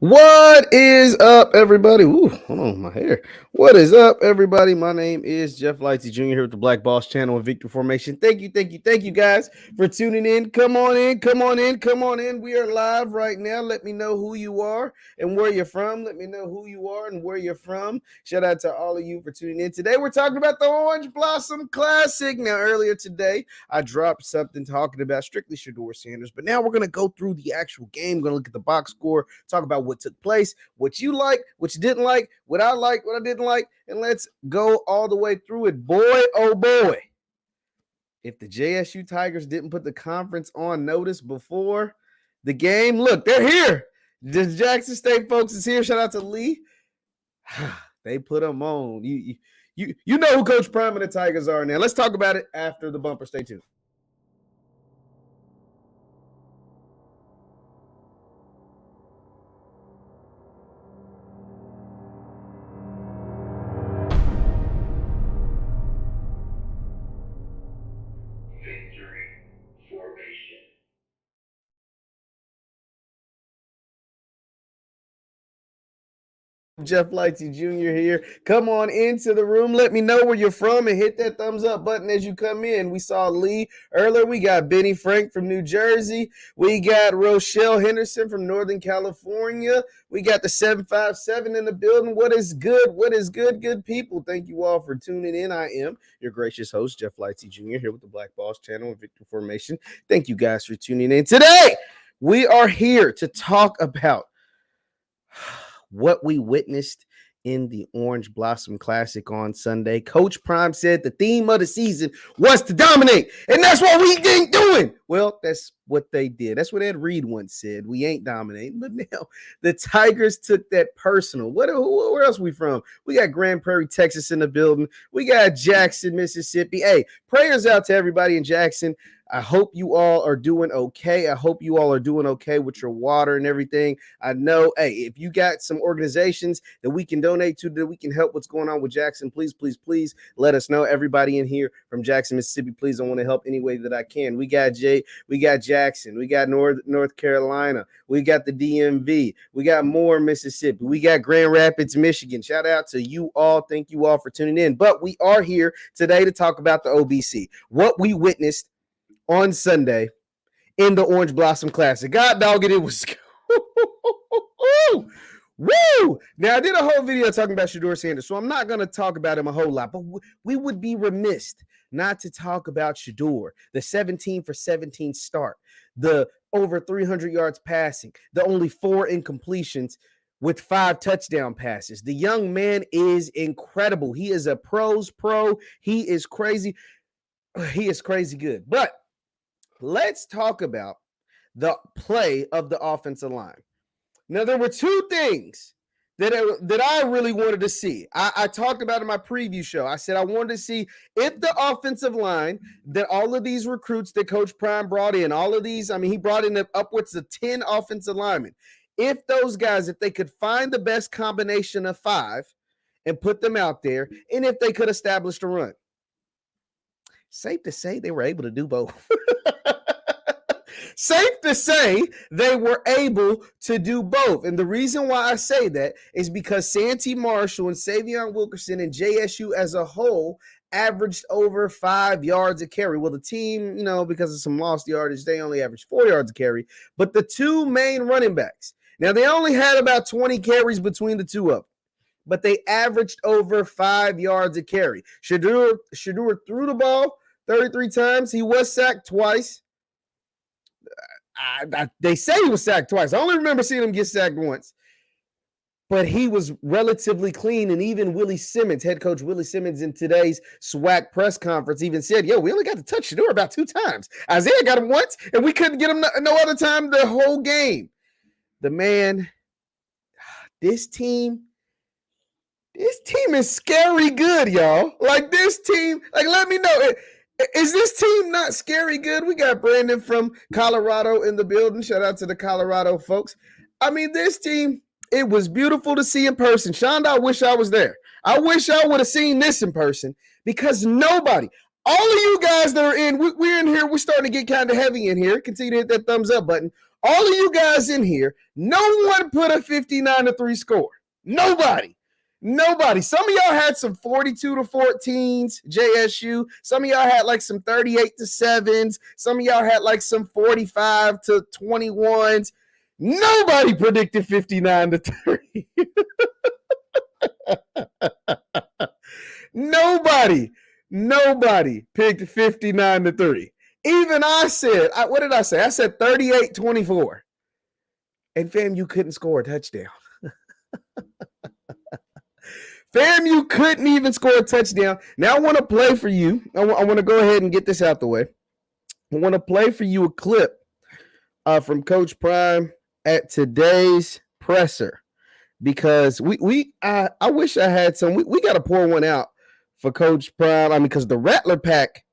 What is up, everybody? Ooh, hold on, my hair. What is up, everybody? My name is JeffLightsYJr. here with the Black Boss Channel and Victory Formation. Thank you guys for tuning in. Come on in. We are live right now. Let me know who you are and where you're from. Shout out to all of you for tuning in. Today, we're talking about the Orange Blossom Classic. Now, earlier today, I dropped something talking about strictly Shedeur Sanders, but now we're going to go through the actual game. We're going to look at the box score, talk about what took place, what you like, what you didn't like, what I like, what I didn't like, and let's go all the way through it. Boy, oh boy. If the JSU Tigers didn't put the conference on notice before the game, look, they're here. The Jackson State folks is here. Shout out to Lee. They put them on. You know who Coach Prime and the Tigers are now. Let's talk about it after the bumper. Stay tuned. JeffLightsYJr. here. Come on into the room. Let me know where you're from and hit that thumbs up button as you come in. We saw Lee earlier. We got Benny Frank from New Jersey. We got Rochelle Henderson from Northern California. We got the 757 in the building. What is good? What is good, good people? Thank you all for tuning in. I am your gracious host, JeffLightsYJr. here with the Black Boss Channel and Victory Formation. Thank you guys for tuning in. Today, we are here to talk about what we witnessed in the Orange Blossom Classic on Sunday. Coach Prime said the theme of the season was to dominate, and that's what we ain't doing. Well, that's what they did. That's what Ed Reed once said. We ain't dominating, but now the Tigers took that personal. Where else we from? We got Grand Prairie, Texas in the building. We got Jackson, Mississippi. Hey, prayers out to everybody in Jackson. I hope you all are doing okay. With your water and everything. I know, hey, if you got some organizations that we can donate to, that we can help what's going on with Jackson, please let us know. Everybody in here from Jackson, Mississippi, please, I want to help any way that I can. We got Jackson, we got North Carolina, we got the DMV, we got Moore, Mississippi, we got Grand Rapids, Michigan. Shout out to you all. Thank you all for tuning in. But we are here today to talk about the OBC, what we witnessed on Sunday in the Orange Blossom Classic. God dog it was woo! Now, I did a whole video talking about Shedeur Sanders, so I'm not going to talk about him a whole lot, but we would be remiss not to talk about Shedeur, the 17 for 17 start, the over 300 yards passing, the only 4 incompletions with 5 touchdown passes. The young man is incredible. He is a pro's pro. He is crazy. He is crazy good. But let's talk about the play of the offensive line. Now, there were 2 things that I really wanted to see. I talked about in my preview show. I said I wanted to see if the offensive line, that all of these recruits that Coach Prime brought in, all of these, I mean, he brought in upwards of 10 offensive linemen. If those guys, if they could find the best combination of 5 and put them out there, and if they could establish a run. Safe to say they were able to do both. Safe to say they were able to do both. And the reason why I say that is because Santee Marshall and Savion Wilkerson and JSU as a whole averaged over 5 yards a carry. Well, the team, because of some lost yardage, they only averaged 4 yards a carry. But the 2 main running backs, now they only had about 20 carries between the 2 of them, but they averaged over 5 yards a carry. Shedeur threw the ball 33 times. He was sacked twice. They say he was sacked twice. I only remember seeing him get sacked once. But he was relatively clean. And even Willie Simmons, head coach Willie Simmons, in today's SWAC press conference even said, we only got to touch Shedeur about 2 times. Isaiah got him once, and we couldn't get him no other time the whole game. The man, this team is scary good, y'all. This team, let me know. Is this team not scary good? We got Brandon from Colorado in the building. Shout out to the Colorado folks. I mean, this team, it was beautiful to see in person. Shonda, I wish I was there. I wish I would have seen this in person, because nobody, all of you guys that are in, we're in here, we're starting to get kind of heavy in here. Continue to hit that thumbs up button. All of you guys in here, no one put a 59-3 score. Nobody. Some of y'all had some 42-14s, JSU. Some of y'all had like some 38-7s. Some of y'all had like some 45-21s. Nobody predicted 59-3. Nobody picked 59-3. Even I said, what did I say? I said 38-24. And FAMU couldn't score a touchdown. FAMU couldn't even score a touchdown. Now I want to play for you. I want to go ahead and get this out the way. I want to play for you a clip from Coach Prime at today's presser, because I wish I had some. We got to pour one out for Coach Prime. I mean, because the Rattler pack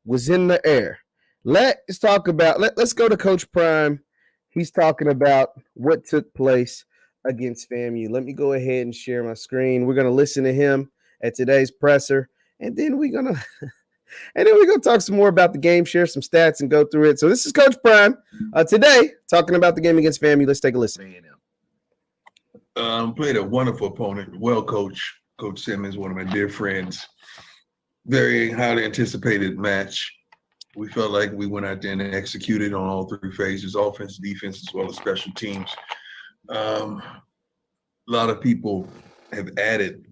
was in the air. Let's talk about. Let's go to Coach Prime. He's talking about what took place against FAMU. Let me go ahead and share my screen. We're gonna listen to him at today's presser, and then we're gonna talk some more about the game, share some stats, and go through it. So this is Coach Prime today talking about the game against FAMU. Let's take a listen. Played a wonderful opponent, well coached. Coach Simmons, one of my dear friends. Very highly anticipated match. We felt like we went out there and executed on all three phases: offense, defense, as well as special teams. A lot of people have added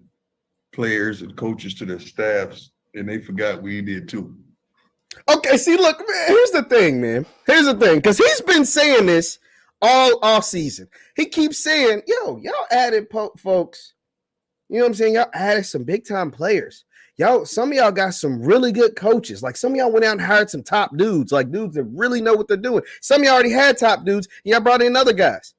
players and coaches to their staffs, and they forgot we did too. Okay, see, look, man, here's the thing, because he's been saying this all off season. He keeps saying, yo, y'all added folks. You know what I'm saying? Y'all added some big time players. Some of y'all got some really good coaches. Like some of y'all went out and hired some top dudes, like dudes that really know what they're doing. Some of y'all already had top dudes. Y'all brought in other guys.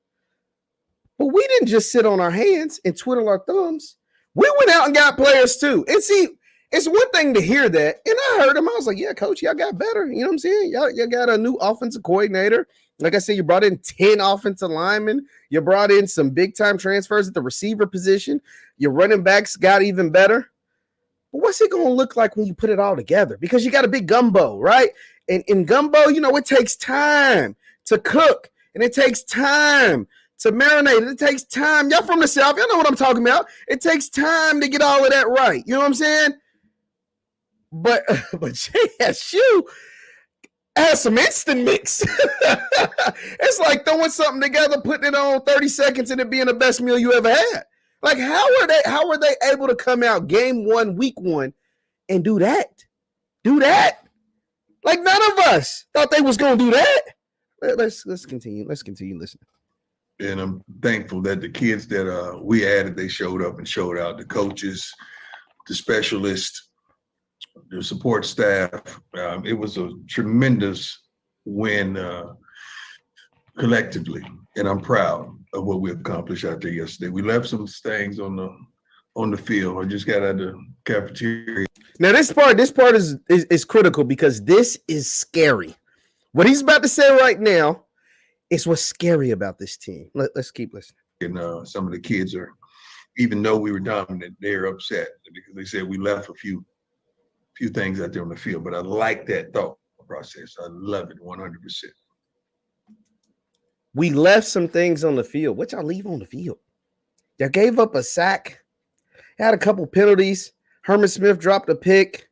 But we didn't just sit on our hands and twiddle our thumbs. We went out and got players too. And see, it's one thing to hear that. And I heard him. I was like, yeah, coach, y'all got better. You know what I'm saying? Y'all got a new offensive coordinator. Like I said, you brought in 10 offensive linemen. You brought in some big-time transfers at the receiver position. Your running backs got even better. But what's it going to look like when you put it all together? Because you got a big gumbo, right? And in gumbo, it takes time to cook. And it takes time to marinate. It takes time. Y'all from the South, y'all know what I'm talking about. It takes time to get all of that right. You know what I'm saying? But JSU has some instant mix. It's like throwing something together, putting it on 30 seconds, and it being the best meal you ever had. Like, how are they able to come out game one, week one, and do that? Like, none of us thought they was gonna do that. Let's continue. Let's continue listening. And I'm thankful that the kids that we added, they showed up and showed out. The coaches, the specialists, the support staff. It was a tremendous win collectively, and I'm proud of what we accomplished out there yesterday. We left some things on the field. I just got out of the cafeteria. Now this part is critical because this is scary. What he's about to say right now is what's scary about this team. Let's keep listening. And some of the kids are, even though we were dominant, they're upset because they said we left a few things out there on the field. But I like that thought process. I love it 100%. We left some things on the field. What y'all leave on the field? Y'all gave up a sack. Had a couple penalties. Herman Smith dropped a pick.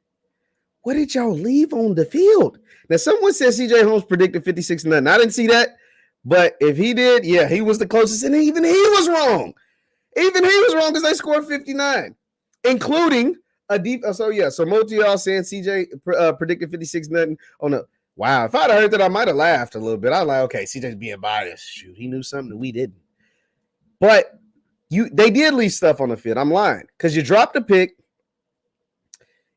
What did y'all leave on the field? Now, someone said CJ Holmes predicted 56-0. I didn't see that. But if he did, yeah, he was the closest. And even he was wrong. Even he was wrong because they scored 59, including a deep. So most of y'all saying CJ predicted 56-0 on a. Wow, if I'd heard that, I might have laughed a little bit. I was like, okay, CJ's being biased. Shoot, he knew something that we didn't. But they did leave stuff on the field. I'm lying because you dropped a pick.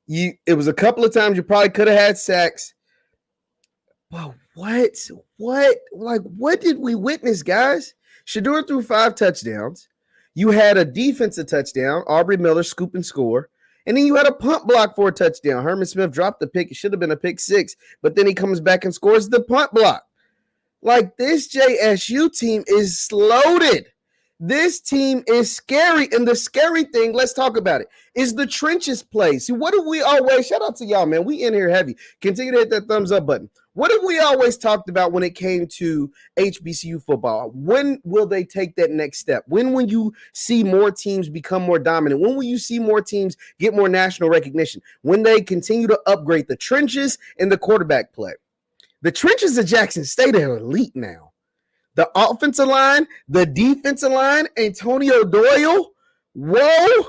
It was a couple of times you probably could have had sacks. Well, what did we witness, guys? Shedeur threw 5 touchdowns. You had a defensive touchdown, Aubrey Miller scoop and score. And then you had a punt block for a touchdown. Herman Smith dropped the pick. It should have been a pick 6, but then he comes back and scores the punt block. Like, this JSU team is loaded. This team is scary. And the scary thing, let's talk about it, is the trenches play. See, what do we always, shout out to y'all, man. We in here heavy. Continue to hit that thumbs up button. What have we always talked about when it came to HBCU football? When will they take that next step? When will you see more teams become more dominant? When will you see more teams get more national recognition? When they continue to upgrade the trenches and the quarterback play. The trenches of Jackson State are elite now. The offensive line, the defensive line, Antonio Doyle. Whoa.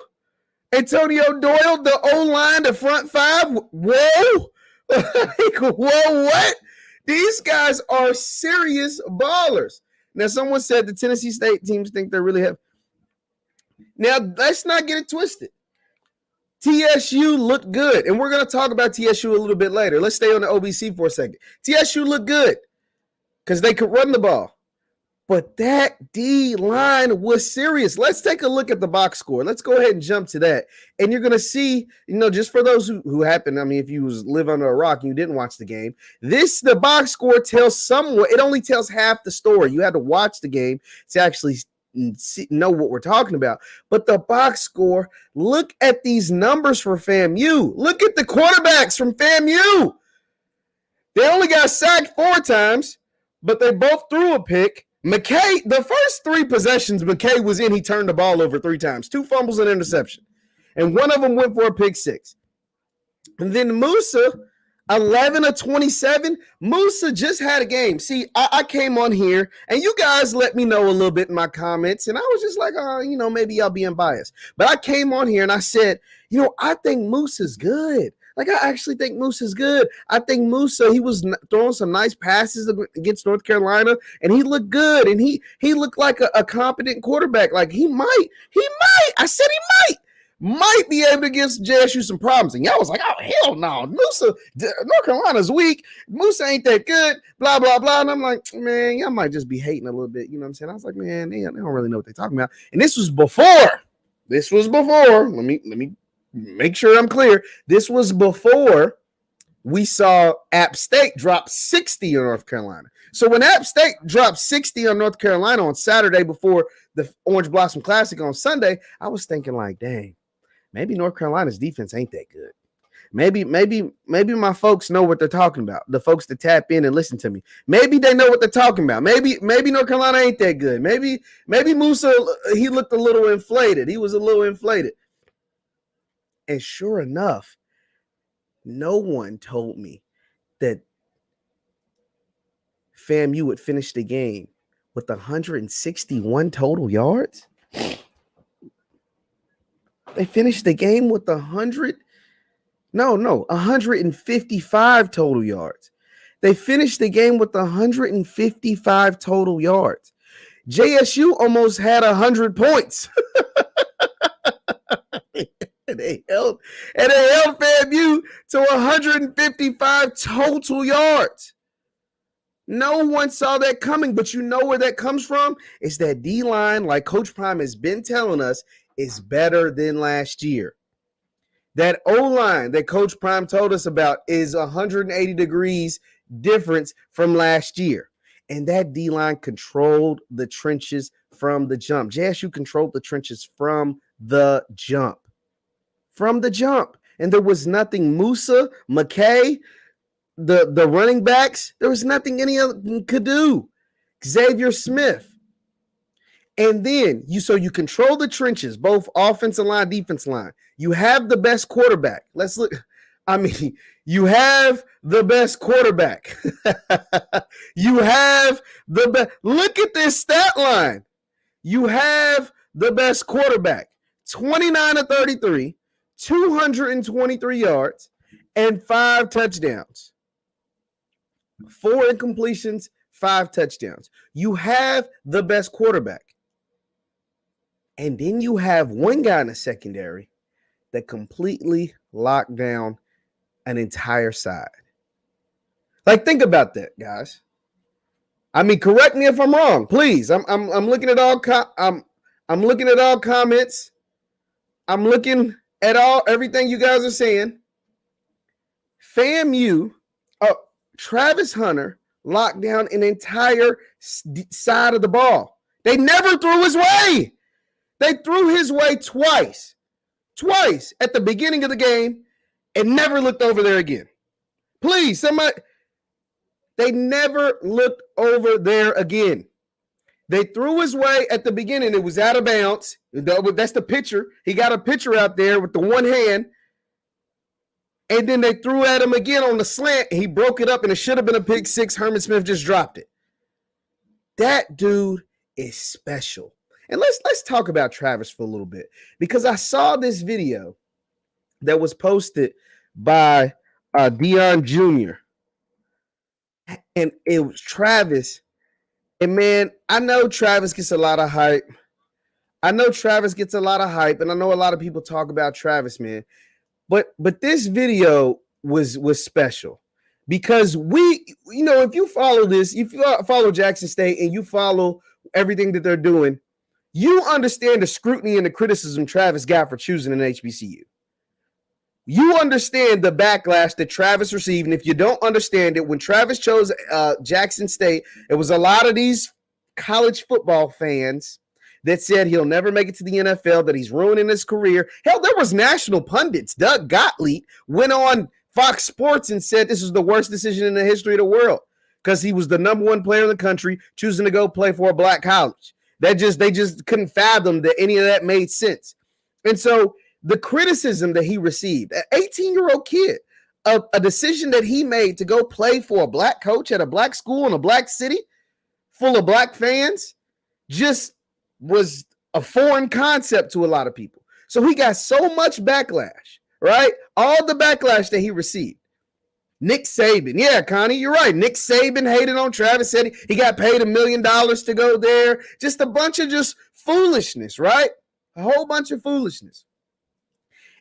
Antonio Doyle, the O-line, the front five. Whoa. Whoa, what? These guys are serious ballers. Now, someone said the Tennessee State teams think they really have. Now, let's not get it twisted. TSU looked good, and we're going to talk about TSU a little bit later. Let's stay on the OBC for a second. TSU looked good because they could run the ball. But that D-line was serious. Let's take a look at the box score. Let's go ahead and jump to that. And you're going to see, just for those who happen, if you live under a rock and you didn't watch the game, the box score tells somewhat. It only tells half the story. You had to watch the game to actually know what we're talking about. But the box score, look at these numbers for FAMU. Look at the quarterbacks from FAMU. They only got sacked 4 times, but they both threw a pick. McKay, the first 3 possessions McKay was in, he turned the ball over 3 times, 2 fumbles and interception. And one of them went for a pick 6. And then Musa, 11 of 27. Musa just had a game. See, I came on here, and you guys let me know a little bit in my comments, and I was just like, maybe y'all being biased. But I came on here, and I said, I think Musa's good. Like, I actually think Musa's good. I think Musa, he was throwing some nice passes against North Carolina, and he looked good, and he looked like a competent quarterback. Like, he might. I said he might be able to give JSU some problems. And y'all was like, oh, hell no. Musa, North Carolina's weak. Musa ain't that good, blah, blah, blah. And I'm like, man, y'all might just be hating a little bit. You know what I'm saying? I was like, man, they don't really know what they're talking about. And this was before. Let me make sure I'm clear. This was before we saw App State drop 60 on North Carolina. So when App State dropped 60 on North Carolina on Saturday before the Orange Blossom Classic on Sunday, I was thinking like, dang, maybe North Carolina's defense ain't that good. Maybe my folks know what they're talking about. The folks that tap in and listen to me. Maybe they know what they're talking about. Maybe North Carolina ain't that good. Maybe Musa, he looked a little inflated. He was a little inflated. And sure enough, no one told me that FAMU would finish the game with 161 total yards. They finished the game with 155 total yards. They finished the game with 155 total yards. JSU almost had 100 points. And they held FAMU to 155 total yards. No one saw that coming, but you know where that comes from? It's that D-line, like Coach Prime has been telling us, is better than last year. That O-line that Coach Prime told us about is 180 degrees difference from last year. And that D-line controlled the trenches from the jump. JSU controlled the trenches from the jump. And there was nothing Musa, McKay, the running backs, there was nothing any other could do. Xavier Smith. And then you control the trenches, both offensive line, defense line. You have the best quarterback. Let's look. You have the best quarterback. You have the best. Look at this stat line. You have the best quarterback. 29 of 33. 223 yards and 5 touchdowns. 4 incompletions, 5 touchdowns. You have the best quarterback. And then you have one guy in the secondary that completely locked down an entire side. Like, think about that, guys. Correct me if I'm wrong, please. I'm looking at all I'm looking at all comments. I'm looking at everything you guys are saying. FAMU, Travis Hunter locked down an entire side of the ball. They never threw his way. They threw his way twice at the beginning of the game and never looked over there again. Please, somebody. They never looked over there again. They threw his way at the beginning. It was out of bounds. That's the pitcher. He got a pitcher out there with the one hand. And then they threw at him again on the slant. He broke it up, and it should have been a pick six. Herman Smith just dropped it. That dude is special. And let's talk about Travis for a little bit, because I saw this video that was posted by Deion Jr. And it was Travis. And man, I know Travis gets a lot of hype. And I know a lot of people talk about Travis, man. But this video was special because if you follow this, if you follow Jackson State and you follow everything that they're doing, you understand the scrutiny and the criticism Travis got for choosing an HBCU. You understand the backlash that Travis received. And if you don't understand it, when Travis chose Jackson State, it was a lot of these college football fans that said he'll never make it to the NFL, that he's ruining his career. Hell, there was national pundits. Doug Gottlieb went on Fox Sports and said this was the worst decision in the history of the world because he was the number one player in the country choosing to go play for a black college. They just couldn't fathom that any of that made sense. And so the criticism that he received, an 18-year-old kid, a decision that he made to go play for a black coach at a black school in a black city full of black fans, just was a foreign concept to a lot of people. So he got so much backlash, right? All the backlash that he received. Nick Saban. Yeah, Connie, you're right. Nick Saban hated on Travis, said he got paid $1 million to go there. Just a bunch of just foolishness, right? A whole bunch of foolishness.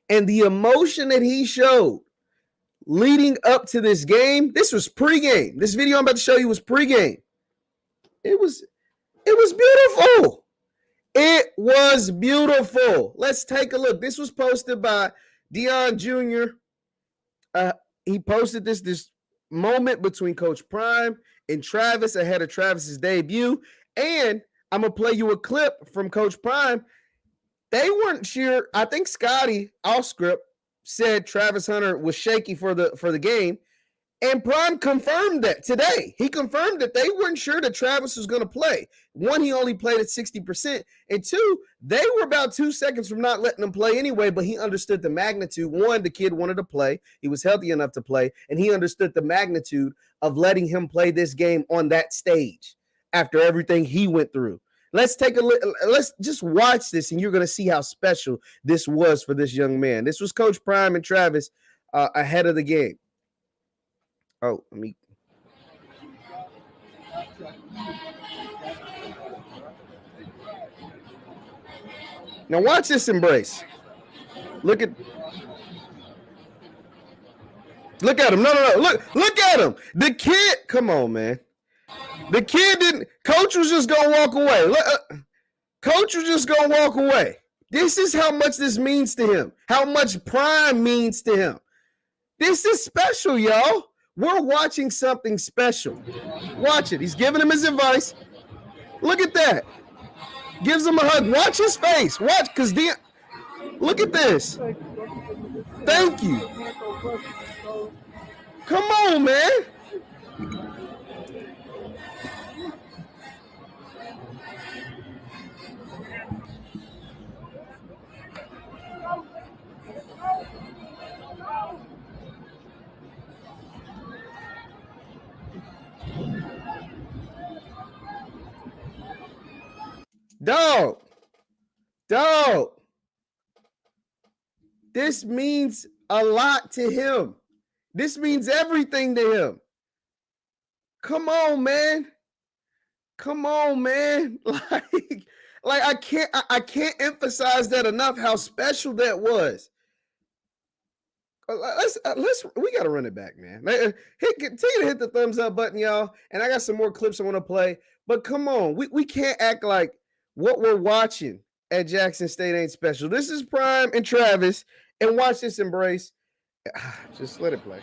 And the emotion that he showed leading up to this game, this was pregame. This video I'm about to show you was pregame. It was beautiful. It was beautiful. Let's take a look. This was posted by Deion Jr. He posted this moment between Coach Prime and Travis ahead of Travis's debut. And I'm going to play you a clip from Coach Prime. They weren't sure. I think Scotty Allscript said Travis Hunter was shaky for the game. And Prime confirmed that today. He confirmed that they weren't sure that Travis was going to play. One, he only played at 60%. And two, they were about 2 seconds from not letting him play anyway, but he understood the magnitude. One, the kid wanted to play. He was healthy enough to play. And he understood the magnitude of letting him play this game on that stage after everything he went through. Let's take a look. Let's just watch this, and you're going to see how special this was for this young man. This was Coach Prime and Travis ahead of the game. Oh, let me. Now watch this embrace. Look at him. No. Look at him. The kid, come on, man. The kid didn't. Coach was just gonna walk away. Coach was just gonna walk away. This is how much this means to him. How much Prime means to him. This is special, y'all. We're watching something special. Watch it. He's giving him his advice. Look at that. Gives him a hug. Watch his face. Watch, because look at this. Thank you. Come on, man. Dog. This means a lot to him. This means everything to him. Come on, man. Like I can't emphasize that enough, how special that was. We got to run it back, man. Continue to hit the thumbs up button, y'all. And I got some more clips I want to play. But come on, we can't act like what we're watching at Jackson State ain't special. This is Prime and Travis, and watch this embrace. Just let it play.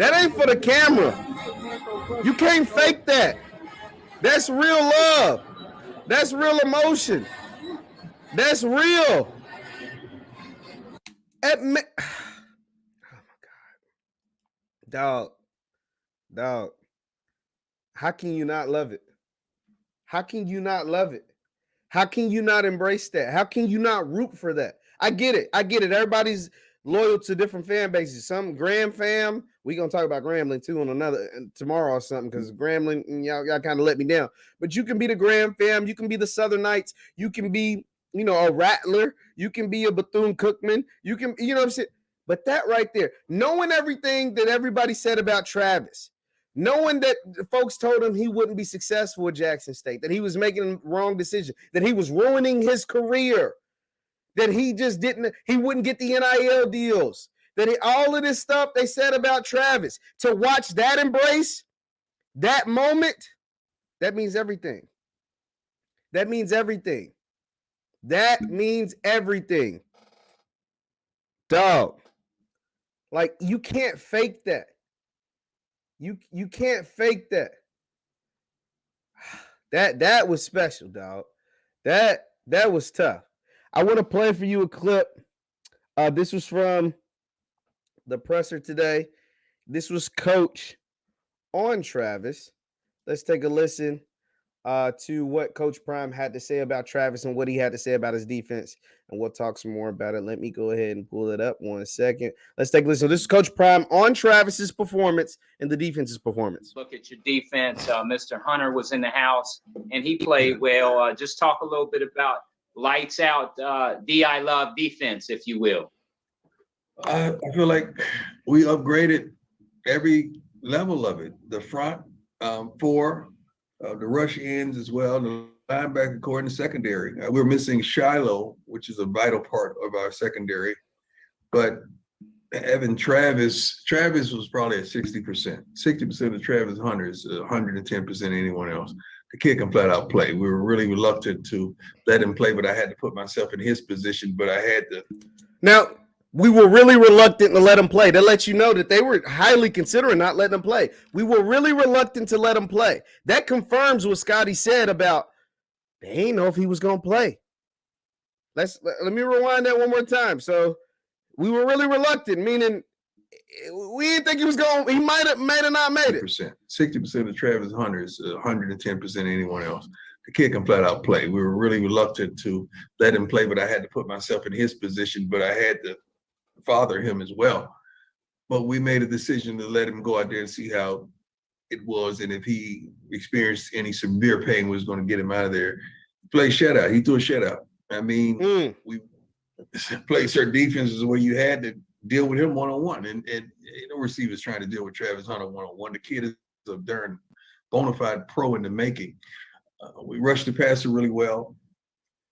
That ain't for the camera. You can't fake that. That's real love. That's real emotion. That's real. Oh my God. Dog. How can you not love it? How can you not love it? How can you not embrace that? How can you not root for that? I get it. Everybody's loyal to different fan bases. Some Graham fam, we gonna talk about Grambling too on another tomorrow or something, because Grambling, y'all kind of let me down. But you can be the Graham fam, you can be the Southern Knights, you can be, a Rattler, you can be a Bethune-Cookman, you can, what I'm saying. But that right there, knowing everything that everybody said about Travis, knowing that folks told him he wouldn't be successful at Jackson State, that he was making a wrong decision, that he was ruining his career, that he wouldn't get the NIL deals, that all of this stuff they said about Travis, to watch that embrace, that moment, that means everything. That means everything. That means everything. Dog. Like, you can't fake that. You can't fake that. That was special, dog. That was tough. I want to play for you a clip. This was from the presser today. This was Coach on Travis. Let's take a listen to what Coach Prime had to say about Travis and what he had to say about his defense, and we'll talk some more about it. Let me go ahead and pull it up 1 second. Let's take a listen. So this is Coach Prime on Travis's performance and the defense's performance. Look at your defense. Mr. Hunter was in the house, and he played well. Just talk a little bit about lights out, D.I. Love defense, if you will. I feel like we upgraded every level of it. The front four, the rush ends as well, the linebacker core and the secondary. We're missing Shiloh, which is a vital part of our secondary. But having Travis was probably at 60%. 60% of Travis Hunter is 110% anyone else. The kid can flat out play. We were really reluctant to let him play, but I had to put myself in his position, but I had to. Now, we were really reluctant to let him play. That lets you know that they were highly considering not letting him play. We were really reluctant to let him play. That confirms what Scotty said about they ain't know if he was going to play. Let me rewind that one more time. So we were really reluctant, meaning we didn't think he was going. He might have not made it. 60% of Travis Hunter is 110% anyone else. The kid can flat out play. We were really reluctant to let him play, but I had to put myself in his position, but I had to father him as well. But we made a decision to let him go out there and see how it was, and if he experienced any severe pain, was going to get him out of there. Play shutout. He threw a shutout. I mean, we played certain defenses where you had to deal with him one-on-one, and no receivers trying to deal with Travis Hunter one-on-one. The kid is a darn bona fide pro in the making. We rushed the passer really well.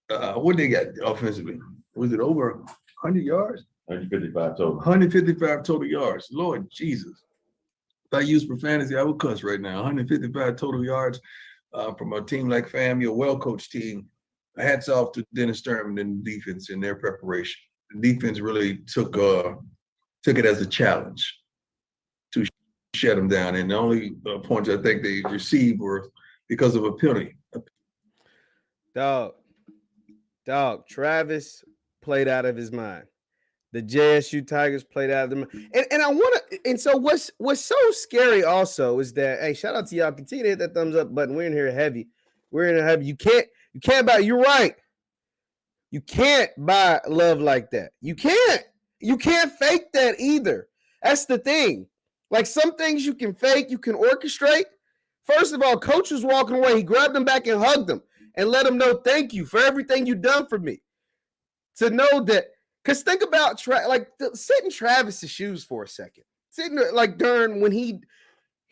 What they got offensively? Was it over 100 yards? 155 total. 155 total yards. Lord Jesus. If I use profanity, I would cuss right now. 155 total yards from a team like FAMU, a well-coached team. Hats off to Dennis Sturman and the defense in their preparation. The defense really took it as a challenge to shut them down. And the only points I think they received were because of a penalty. Dog, Travis played out of his mind. The JSU Tigers played out of them. And I want to, and so what's so scary also is that, hey, shout out to y'all. Continue to hit that thumbs up button. We're in here heavy. You can't buy, you're right. You can't buy love like that. You can't fake that either. That's the thing. Like, some things you can fake, you can orchestrate. First of all, Coach was walking away. He grabbed him back and hugged him and let him know, thank you for everything you've done for me. To know that, because think about sit in Travis's shoes for a second. Sitting like during when he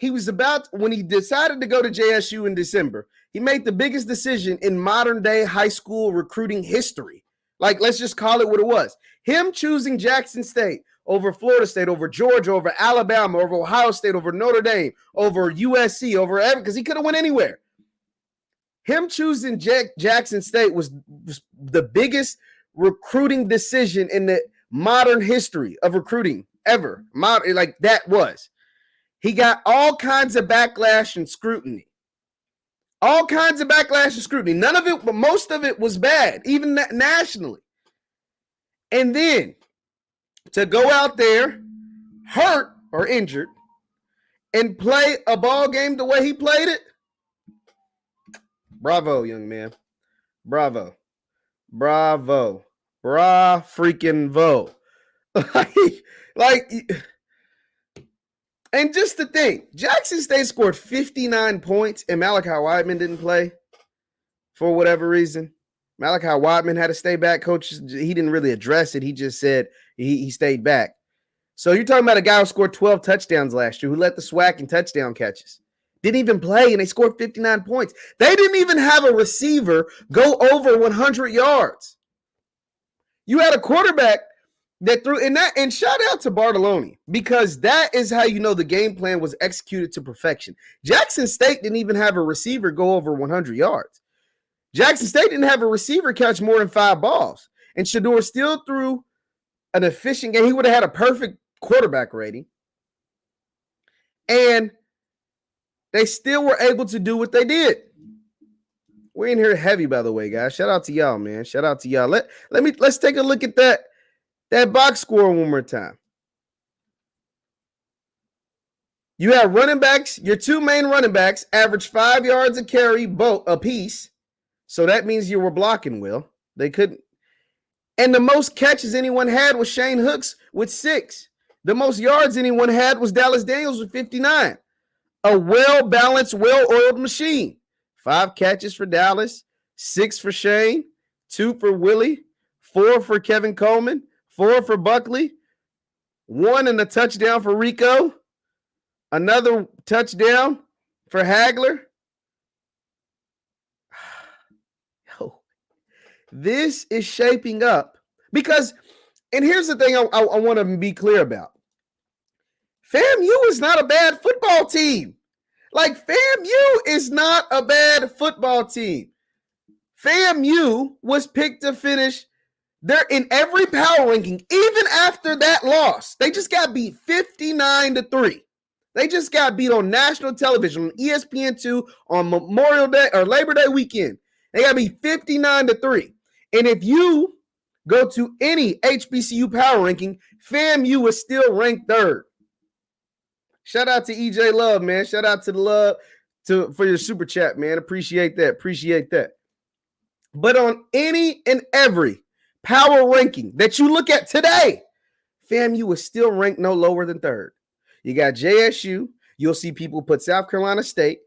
decided to go to JSU in December, he made the biggest decision in modern day high school recruiting history. Like, let's just call it what it was. Him choosing Jackson State over Florida State, over Georgia, over Alabama, over Ohio State, over Notre Dame, over USC, over every, because he could have went anywhere. Him choosing Jackson State was the biggest recruiting decision in the modern history of recruiting ever. Like, that was. He got all kinds of backlash and scrutiny. All kinds of backlash and scrutiny. None of it, but most of it was bad, even nationally. And then to go out there, hurt or injured, and play a ball game the way he played it, bravo, young man. Bravo. Bravo. Bra freaking vo. like, and just the thing, Jackson State scored 59 points and Malachi Wideman didn't play for whatever reason. Malachi Wideman had to stay back. Coach, he didn't really address it. He just said he stayed back. So you're talking about a guy who scored 12 touchdowns last year, who led the SWAC in touchdown catches. Didn't even play, and they scored 59 points. They didn't even have a receiver go over 100 yards. You had a quarterback that threw in that, and shout out to Bartoloni, because that is how you know the game plan was executed to perfection. Jackson State didn't even have a receiver go over 100 yards. Jackson State didn't have a receiver catch more than 5 balls. And Shedeur still threw an efficient game. He would have had a perfect quarterback rating. And they still were able to do what they did. We're in here heavy, by the way, guys. Shout out to y'all, man. Shout out to y'all. Let's take a look at that box score one more time. You have running backs. Your 2 main running backs average 5 yards a carry a piece. So that means you were blocking well. They couldn't. And the most catches anyone had was Shane Hooks with 6. The most yards anyone had was Dallas Daniels with 59. A well-balanced, well-oiled machine. 5 catches for Dallas, 6 for Shane, 2 for Willie, 4 for Kevin Coleman, 4 for Buckley, 1 and a touchdown for Rico, another touchdown for Hagler. Yo, this is shaping up because, and here's the thing I want to be clear about. FAMU is not a bad football team. Like, FAMU is not a bad football team. FAMU was picked to finish. They're in every power ranking, even after that loss. They just got beat 59-3. They just got beat on national television, on ESPN2, on Memorial Day or Labor Day weekend. They got beat 59-3. And if you go to any HBCU power ranking, FAMU is still ranked 3rd. Shout out to EJ Love, man. Shout out to the love for your super chat, man. Appreciate that. Appreciate that. But on any and every power ranking that you look at today, FAMU is still ranked no lower than 3rd. You got JSU. You'll see people put South Carolina State,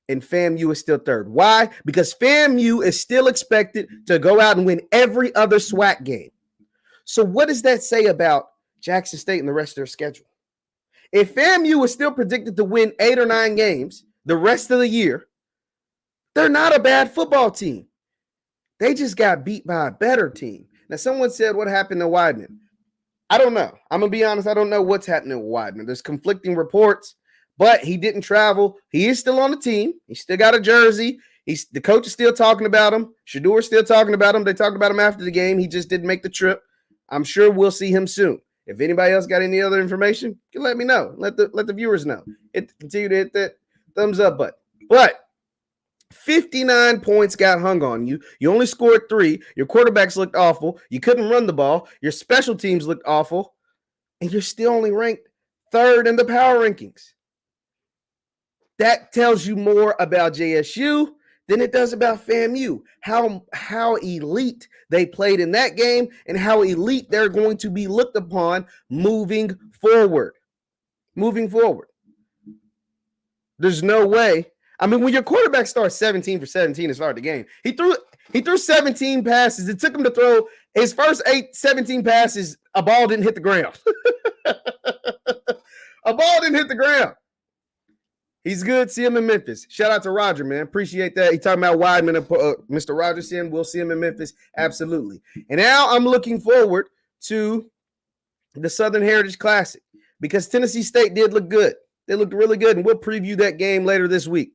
and FAMU is still 3rd. Why? Because FAMU is still expected to go out and win every other SWAC game. So what does that say about Jackson State and the rest of their schedule? If FAMU is still predicted to win 8 or 9 games the rest of the year, they're not a bad football team. They just got beat by a better team. Now, someone said, what happened to Wideman? I don't know. I'm going to be honest. I don't know what's happening with Wideman. There's conflicting reports, but he didn't travel. He is still on the team. He still got a jersey. The coach is still talking about him. Shedeur is still talking about him. They talked about him after the game. He just didn't make the trip. I'm sure we'll see him soon. If anybody else got any other information, you can let me know. Let the viewers know. Continue to hit that thumbs up button. But 59 points got hung on you. You only scored 3. Your quarterbacks looked awful. You couldn't run the ball. Your special teams looked awful. And you're still only ranked 3rd in the power rankings. That tells you more about JSU than it does about FAMU. How elite they played in that game and how elite they're going to be looked upon moving forward. Moving forward. There's no way. I mean, when your quarterback starts 17 for 17 to start the game, he threw 17 passes. It took him to throw his first 17 passes. A ball didn't hit the ground. A ball didn't hit the ground. He's good. See him in Memphis. Shout out to Roger, man. Appreciate that. He talking about Wideman and Mr. Rogerson. We'll see him in Memphis. Absolutely. And now I'm looking forward to the Southern Heritage Classic because Tennessee State did look good. They looked really good, and we'll preview that game later this week.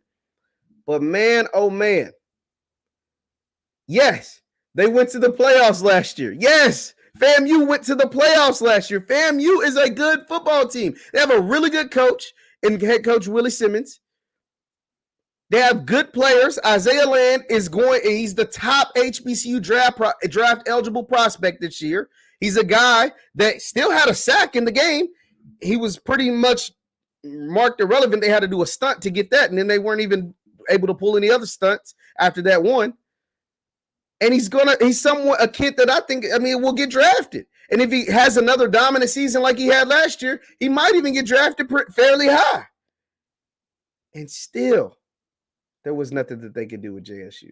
But man, oh man. Yes, they went to the playoffs last year. Yes, FAMU went to the playoffs last year. FAMU is a good football team. They have a really good coach in head coach Willie Simmons. They have good players. Isaiah Land he's the top HBCU draft eligible prospect this year. He's a guy that still had a sack in the game. He was pretty much marked irrelevant. They had to do a stunt to get that, and then they weren't even able to pull any other stunts after that one. And he's somewhat a kid that I think, will get drafted. And if he has another dominant season like he had last year, he might even get drafted fairly high. And still, there was nothing that they could do with JSU.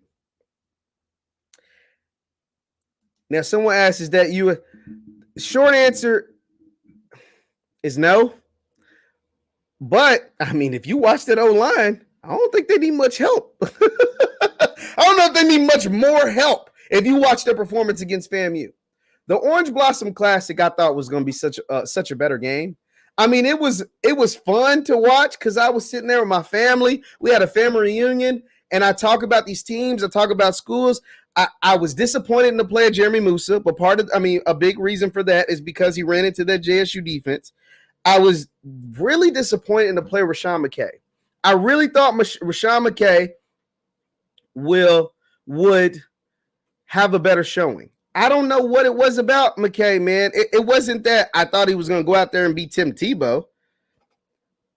Now, someone asks, is that you? Short answer is no. But, if you watch that O-line, I don't think they need much help. I don't know if they need much more help if you watch their performance against FAMU. The Orange Blossom Classic, I thought was going to be such a better game. It was fun to watch because I was sitting there with my family. We had a family reunion, and I talk about these teams. I talk about schools. I was disappointed in the player Jeremy Musa, but a big reason for that is because he ran into that JSU defense. I was really disappointed in the player Rashawn McKay. I really thought Rashawn McKay would have a better showing. I don't know what it was about McKay, man. It wasn't that I thought he was going to go out there and beat Tim Tebow,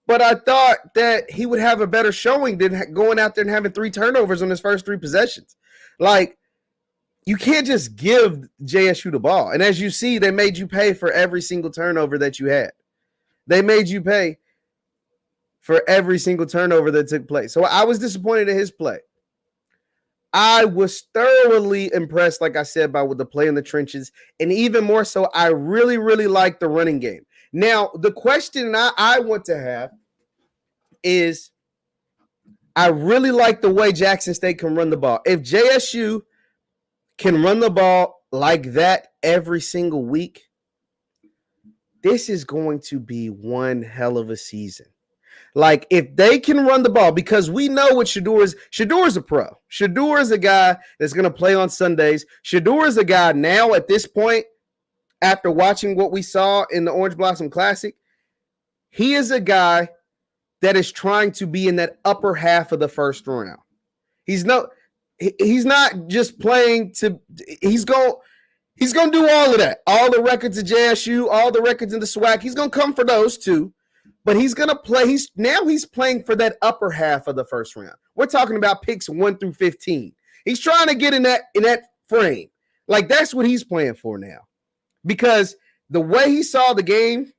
but I thought that he would have a better showing than going out there and having 3 turnovers on his first 3 possessions. Like, you can't just give JSU the ball. And as you see, they made you pay for every single turnover that you had. They made you pay for every single turnover that took place. So I was disappointed in his play. I was thoroughly impressed, like I said, by the play in the trenches. And even more so, I really, really like the running game. Now, the question I want to have is, I really like the way Jackson State can run the ball. If JSU can run the ball like that every single week, this is going to be one hell of a season. Like, if they can run the ball, because we know what Shedeur is. Shedeur is a pro. Shedeur is a guy that's going to play on Sundays. Shedeur is a guy now at this point, after watching what we saw in the Orange Blossom Classic, he is a guy that is trying to be in that upper half of the first round. He's not just playing to – he's going to do all of that. All the records at JSU, all the records in the SWAC. He's going to come for those too. But he's going to play. He's playing for that upper half of the first round. We're talking about picks 1 through 15. He's trying to get in that frame. Like, that's what he's playing for now. Because the way he saw the game,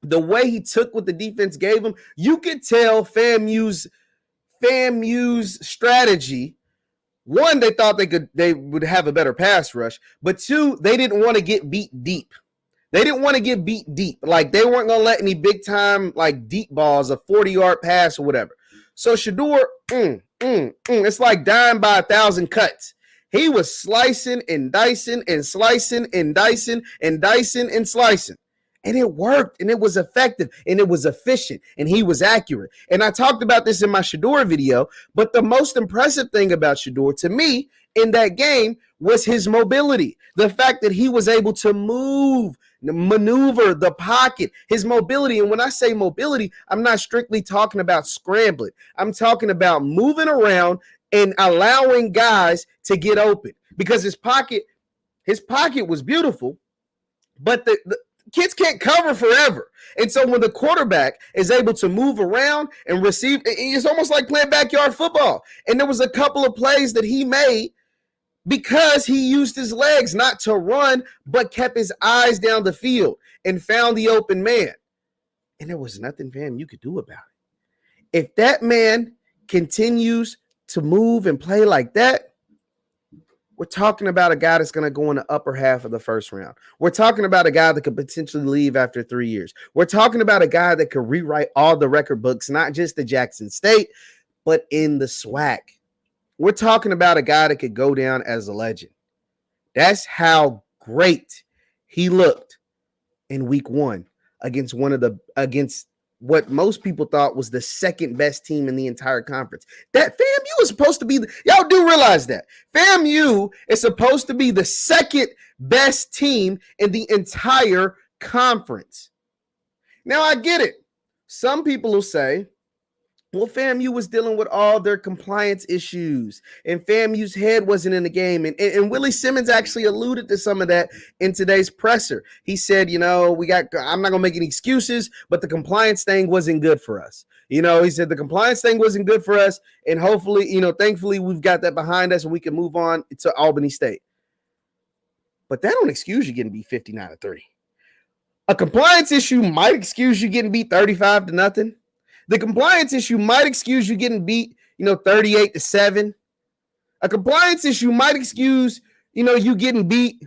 the way he took what the defense gave him, you could tell FAMU's strategy. 1, they thought they would have a better pass rush, but 2, they didn't want to get beat deep. They didn't want to get beat deep. Like, they weren't going to let any big time, like, deep balls, a 40-yard pass or whatever. So Shedeur, it's like dying by 1,000 cuts. He was slicing and dicing and slicing and dicing and dicing and slicing. And it worked, and it was effective, and it was efficient, and he was accurate. And I talked about this in my Shedeur video, but the most impressive thing about Shedeur to me in that game was his mobility. The fact that he was able to maneuver the pocket, his mobility. And when I say mobility, I'm not strictly talking about scrambling. I'm talking about moving around and allowing guys to get open, because his pocket was beautiful, but the kids can't cover forever. And so when the quarterback is able to move around and receive, it's almost like playing backyard football. And there was a couple of plays that he made because he used his legs not to run, but kept his eyes down the field and found the open man. And there was nothing, fam, you could do about it. If that man continues to move and play like that, we're talking about a guy that's going to go in the upper half of the first round. We're talking about a guy that could potentially leave after 3 years. We're talking about a guy that could rewrite all the record books, not just the Jackson State, but in the SWAC. We're talking about a guy that could go down as a legend. That's how great he looked in week 1 against what most people thought was the second best team in the entire conference. That FAMU is supposed to be, y'all do realize that FAMU is supposed to be the second best team in the entire conference. Now I get it. some people will say, well, FAMU was dealing with all their compliance issues, and FAMU's head wasn't in the game. And Willie Simmons actually alluded to some of that in today's presser. He said, I'm not going to make any excuses, but the compliance thing wasn't good for us. He said the compliance thing wasn't good for us, and hopefully, thankfully, we've got that behind us and we can move on to Albany State. But that don't excuse you getting beat 59-3. A compliance issue might excuse you getting beat 35-0. The compliance issue might excuse you getting beat, 38-7. A compliance issue might excuse, you getting beat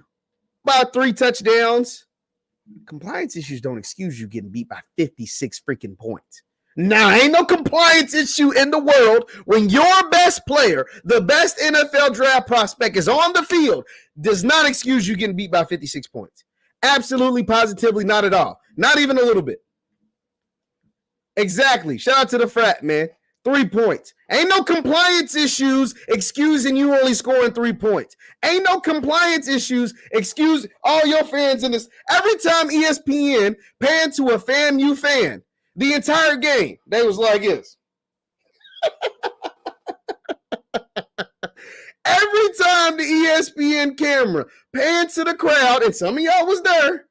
by 3 touchdowns. Compliance issues don't excuse you getting beat by 56 freaking points. Now, ain't no compliance issue in the world when your best player, the best NFL draft prospect, is on the field, does not excuse you getting beat by 56 points. Absolutely, positively, not at all. Not even a little bit. Exactly. Shout out to the frat, man. 3 points. Ain't no compliance issues excusing you only scoring 3 points. Ain't no compliance issues excuse all your fans in this. Every time ESPN panned to a FAMU fan, the entire game, they was like this. Every time the ESPN camera panned to the crowd, and some of y'all was there.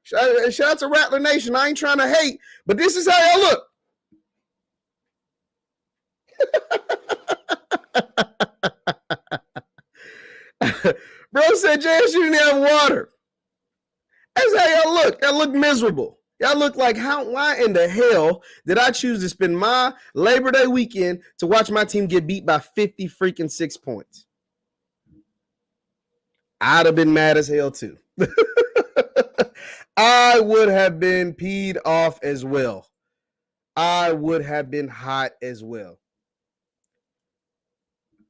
Shout out to Rattler Nation. I ain't trying to hate, but this is how y'all look. Bro said JSU didn't have water. That's how y'all look. Y'all look miserable. Y'all look like, why in the hell did I choose to spend my Labor Day weekend to watch my team get beat by 50 freaking 6 points? I'd have been mad as hell too. I would have been peed off as well. I would have been hot as well.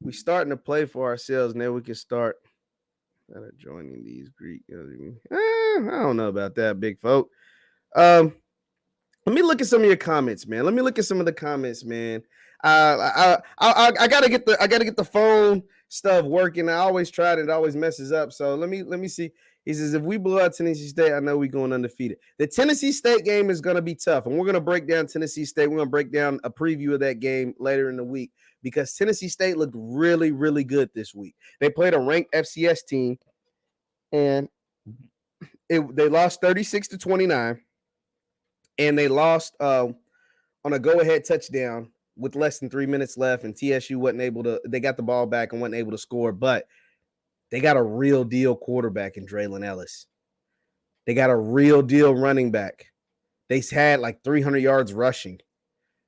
We starting to play for ourselves. Now we can start joining these Greek. I don't know about that, big folk. Let me look at some of your comments, man. Let me look at some of the comments, man. I gotta get the phone stuff working. I always try it always messes up. So let me see. He says, if we blow out Tennessee State, I know we're going undefeated. The Tennessee State game is going to be tough, and we're going to break down Tennessee State. We're going to break down a preview of that game later in the week because Tennessee State looked really, really good this week. They played a ranked FCS team, and they lost 36-29, and they lost on a go-ahead touchdown with less than 3 minutes left, and TSU wasn't able to – they got the ball back and wasn't able to score, but – they got a real deal quarterback in Draylon Ellis. They got a real deal running back. They had like 300 yards rushing.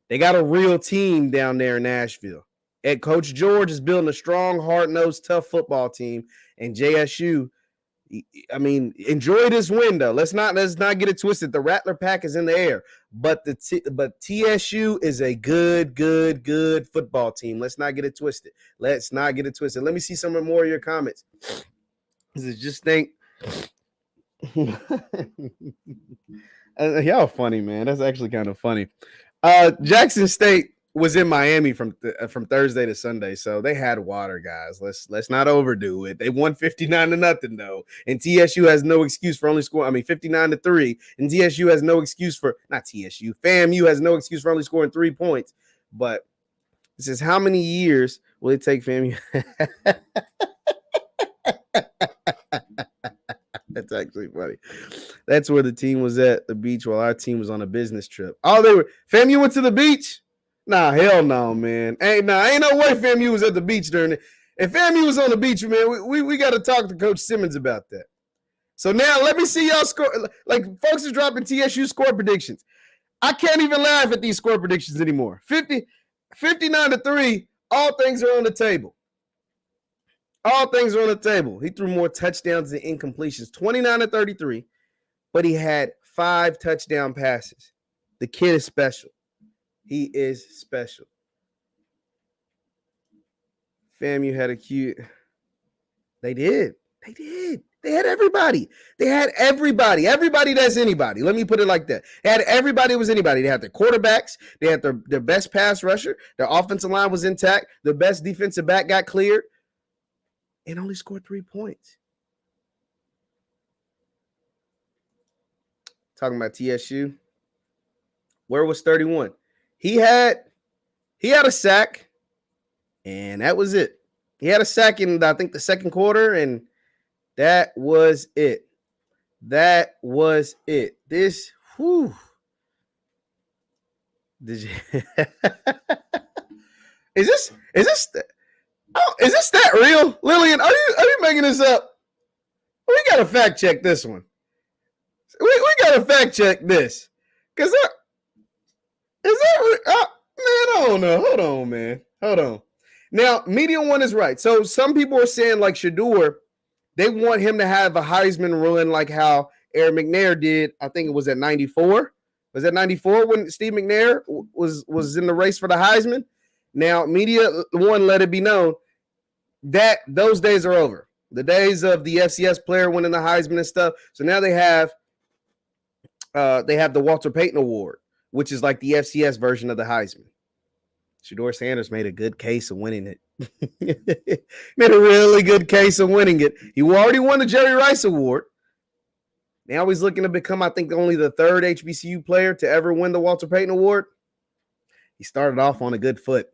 They got a real team down there in Nashville. And Coach George is building a strong, hard-nosed, tough football team. And JSU, I mean, enjoy this win, though. Let's not get it twisted. The Rattler pack is in the air. But TSU is a good football team. Let's not get it twisted. Let me see some more of your comments. Just think. Y'all funny, man. That's actually kind of funny. Jackson State was in Miami from Thursday to Sunday, so they had water, guys. Let's not overdo it. They won 59-0 though, and TSU has no excuse for only scoring. 59-3, and TSU has no excuse for not TSU. FAMU has no excuse for only scoring 3 points. But this is how many years will it take FAMU? That's actually funny. That's where the team was at the beach while our team was on a business trip. Oh, FAMU went to the beach. Nah, hell no, man. Ain't no way FAMU was at the beach during it. If FAMU was on the beach, man, we got to talk to Coach Simmons about that. So now let me see y'all score. Like, folks are dropping TSU score predictions. I can't even laugh at these score predictions anymore. 59-3, all things are on the table. All things are on the table. He threw more touchdowns than incompletions, 29-33, but he had 5 touchdown passes. The kid is special. He is special. FAMU had a cute. They did. They had everybody. Everybody that's anybody. Let me put it like that. They had everybody that was anybody. They had their quarterbacks. They had their best pass rusher. Their offensive line was intact. Their best defensive back got cleared and only scored 3 points. Talking about TSU. Where was 31? He had a sack, and that was it. He had a sack in, I think, the second quarter, and that was it. That was it. This, whew. Did you? Is this that real, Lillian? Are you making this up? We gotta fact check this one. We gotta fact check this, cause is that man? I don't know. Hold on, man. Hold on. Now, Media One is right. So some people are saying like Shedeur, they want him to have a Heisman run like how Aaron McNair did. I think it was at 94. Was that 94 when Steve McNair was in the race for the Heisman? Now, Media One let it be known that those days are over. The days of the FCS player winning the Heisman and stuff. So now they have the Walter Payton Award, which is like the FCS version of the Heisman. Shedeur Sanders made a good case of winning it. Made a really good case of winning it. He already won the Jerry Rice Award. Now he's looking to become, I think, only the third HBCU player to ever win the Walter Payton Award. He started off on a good foot.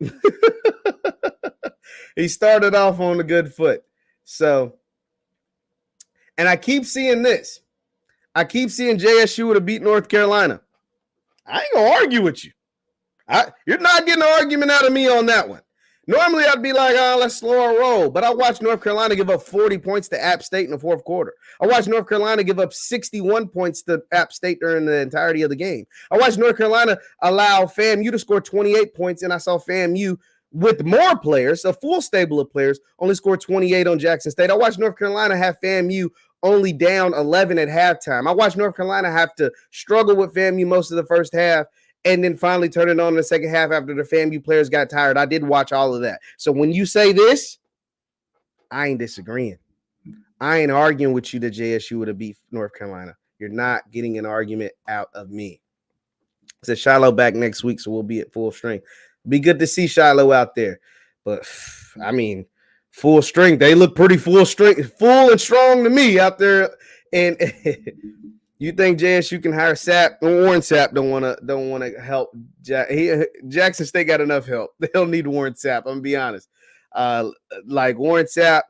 He started off on a good foot. So, and I keep seeing this. I keep seeing JSU would have beat North Carolina. I ain't going to argue with you. You're not getting an argument out of me on that one. Normally, I'd be like, let's slow our roll. But I watched North Carolina give up 40 points to App State in the fourth quarter. I watched North Carolina give up 61 points to App State during the entirety of the game. I watched North Carolina allow FAMU to score 28 points, and I saw FAMU with more players, a full stable of players, only score 28 on Jackson State. I watched North Carolina have FAMU only down 11 at halftime. I watched North Carolina have to struggle with FAMU most of the first half and then finally turn it on in the second half after the FAMU players got tired. I did watch all of that. So when you say this, I ain't disagreeing. I ain't arguing with you that JSU would have beat North Carolina. You're not getting an argument out of me. I said Shiloh back next week, so we'll be at full strength. Be good to see Shiloh out there. But, I mean, full strength. They look pretty full strength, full and strong to me out there. And you think JSU can hire Sapp? Warren Sapp don't want to help. Jackson State got enough help. They don't need Warren Sapp. I'm gonna be honest. Like Warren Sapp,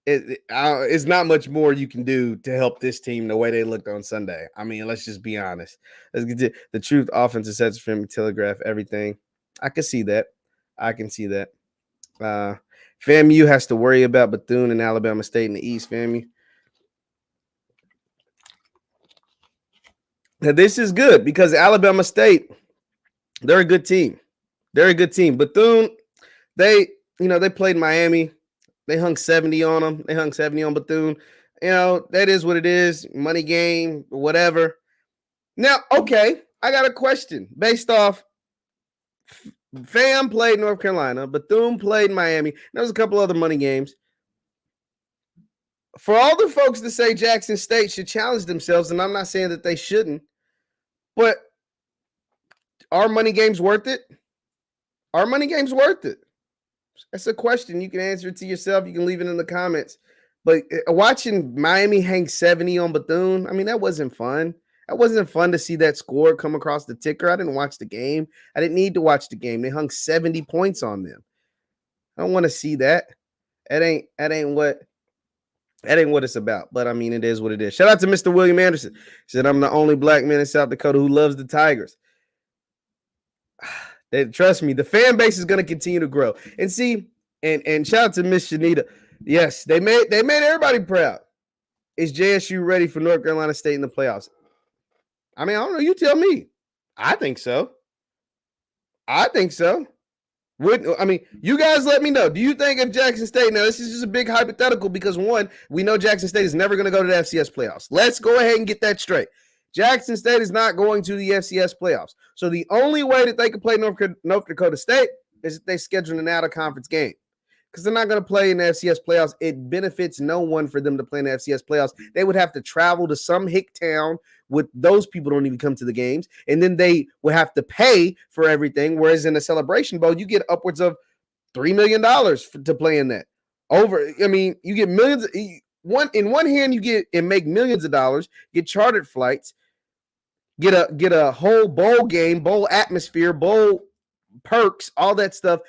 it's not much more you can do to help this team the way they looked on Sunday. I mean, let's just be honest. Let's get to the truth. Offensive sets from telegraph everything. I can see that. FAMU has to worry about Bethune and Alabama State in the East. FAMU. Now, this is good because Alabama State, they're a good team. Bethune, they played Miami. They hung 70 on them. They hung 70 on Bethune. That is what it is. Money game, whatever. Now, okay, I got a question based off FAM played North Carolina. Bethune played Miami. There was a couple other money games. For all the folks that say Jackson State should challenge themselves, and I'm not saying that they shouldn't, but are money games worth it? Are money games worth it? That's a question. You can answer it to yourself. You can leave it in the comments. But watching Miami hang 70 on Bethune, I mean, that wasn't fun. That wasn't fun to see that score come across the ticker. I didn't watch the game. I didn't need to watch the game. They hung 70 points on them. I don't want to see that. That ain't what it's about. But I mean, it is what it is. Shout out to Mr. William Anderson. He said, I'm the only black man in South Dakota who loves the Tigers. Trust me, the fan base is going to continue to grow. And see, and shout out to Miss Shanita. Yes, they made everybody proud. Is JSU ready for North Carolina State in the playoffs? I mean, I don't know. You tell me. I think so. You guys let me know. Do you think if Jackson State, now this is just a big hypothetical because one, we know Jackson State is never going to go to the FCS playoffs. Let's go ahead and get that straight. Jackson State is not going to the FCS playoffs. So the only way that they can play North Dakota State is if they schedule an out-of-conference game. Because they're not going to play in the FCS playoffs. It benefits no one for them to play in the FCS playoffs. They would have to travel to some hick town with those people don't even come to the games. And then they would have to pay for everything. Whereas in a Celebration Bowl, you get upwards of $3 million to play in that. You get millions. In one hand, you get and make millions of dollars, get chartered flights. get a whole bowl game, bowl atmosphere, bowl perks, all that stuff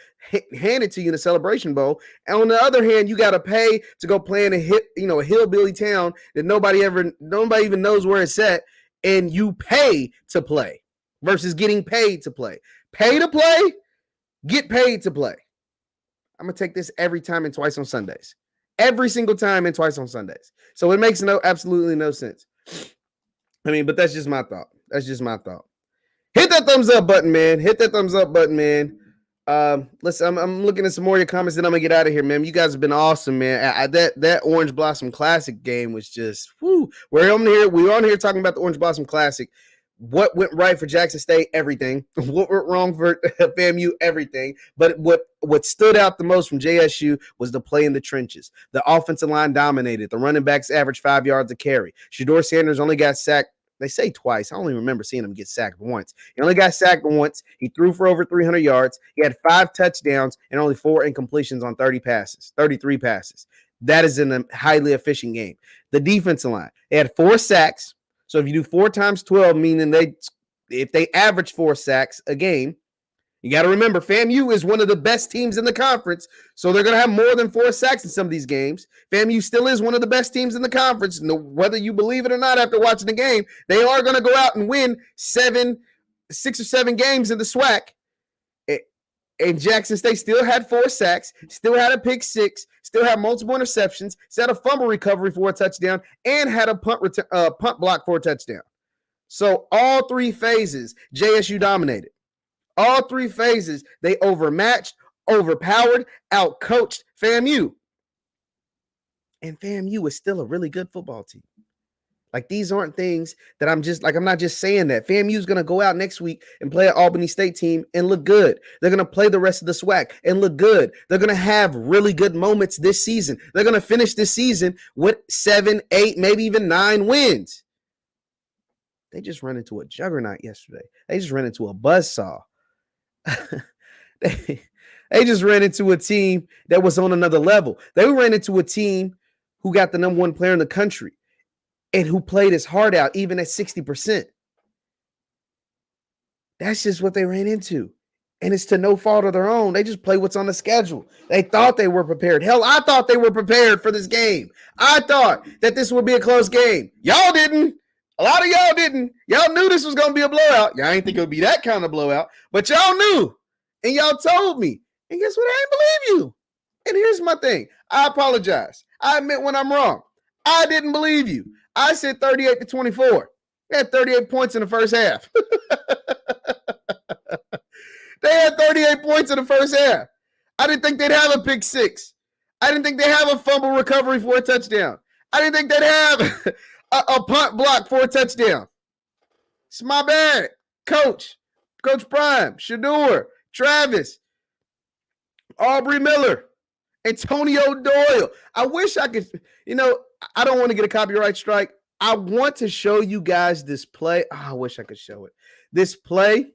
handed to you in a celebration bowl. And on the other hand, you got to pay to go play in a hillbilly town that nobody even knows where it's at, and you pay to play versus getting paid to play. Pay to play, get paid to play. I'm gonna take this every time and twice on Sundays. Every single time and twice on Sundays. So it makes absolutely no sense. I mean, but that's just my thought. That's just my thought. Hit that thumbs up button, man. Hit that thumbs up button, man. Listen, I'm looking at some more of your comments, then I'm gonna get out of here, man. You guys have been awesome, man. That Orange Blossom Classic game was just whoo. We're on here talking about the Orange Blossom Classic. What went right for Jackson State? Everything. What went wrong for FAMU? Everything. But what stood out the most from JSU was the play in the trenches. The offensive line dominated. The running backs averaged 5 yards a carry. Shedeur Sanders only got sacked, they say twice. I only remember seeing him get sacked once. He only got sacked once. He threw for over 300 yards. He had 5 touchdowns and only 4 incompletions on 33 passes. That is in a highly efficient game. The defensive line, they had 4 sacks. So if you do 4 times 12, meaning if they average 4 sacks a game, you got to remember FAMU is one of the best teams in the conference, so they're going to have more than 4 sacks in some of these games. FAMU still is one of the best teams in the conference. Whether you believe it or not after watching the game, they are going to go out and win 6 or 7 games in the SWAC. And Jackson State still had 4 sacks, still had a pick 6, still had multiple interceptions, still had a fumble recovery for a touchdown, and had a punt block for a touchdown. So all 3 phases, JSU dominated. All 3 phases, they overmatched, overpowered, outcoached FAMU. And FAMU is still a really good football team. Like, these aren't things that I'm not just saying that. FAMU is going to go out next week and play an Albany State team and look good. They're going to play the rest of the SWAC and look good. They're going to have really good moments this season. They're going to finish this season with 7, 8, maybe even 9 wins. They just ran into a juggernaut yesterday. They just ran into a buzzsaw. They just ran into a team that was on another level. They ran into a team who got the number 1 player in the country and who played his heart out even at 60%. That's just what they ran into. And it's to no fault of their own. They just play what's on the schedule. They thought they were prepared. Hell, I thought they were prepared for this game. I thought that this would be a close game. Y'all didn't. A lot of y'all didn't. Y'all knew this was going to be a blowout. Y'all ain't think it would be that kind of blowout, but y'all knew. And y'all told me. And guess what? I ain't believe you. And here's my thing. I apologize. I admit when I'm wrong. I didn't believe you. I said 38-24. They had 38 points in the first half. They had 38 points in the first half. I didn't think they'd have a pick 6. I didn't think they'd have a fumble recovery for a touchdown. I didn't think they'd have a punt block for a touchdown. It's my bad. Coach Prime, Shedeur, Travis, Aubrey Miller, Antonio Doyle. I wish I could, I don't want to get a copyright strike. I want to show you guys this play. Oh, I wish I could show it. This play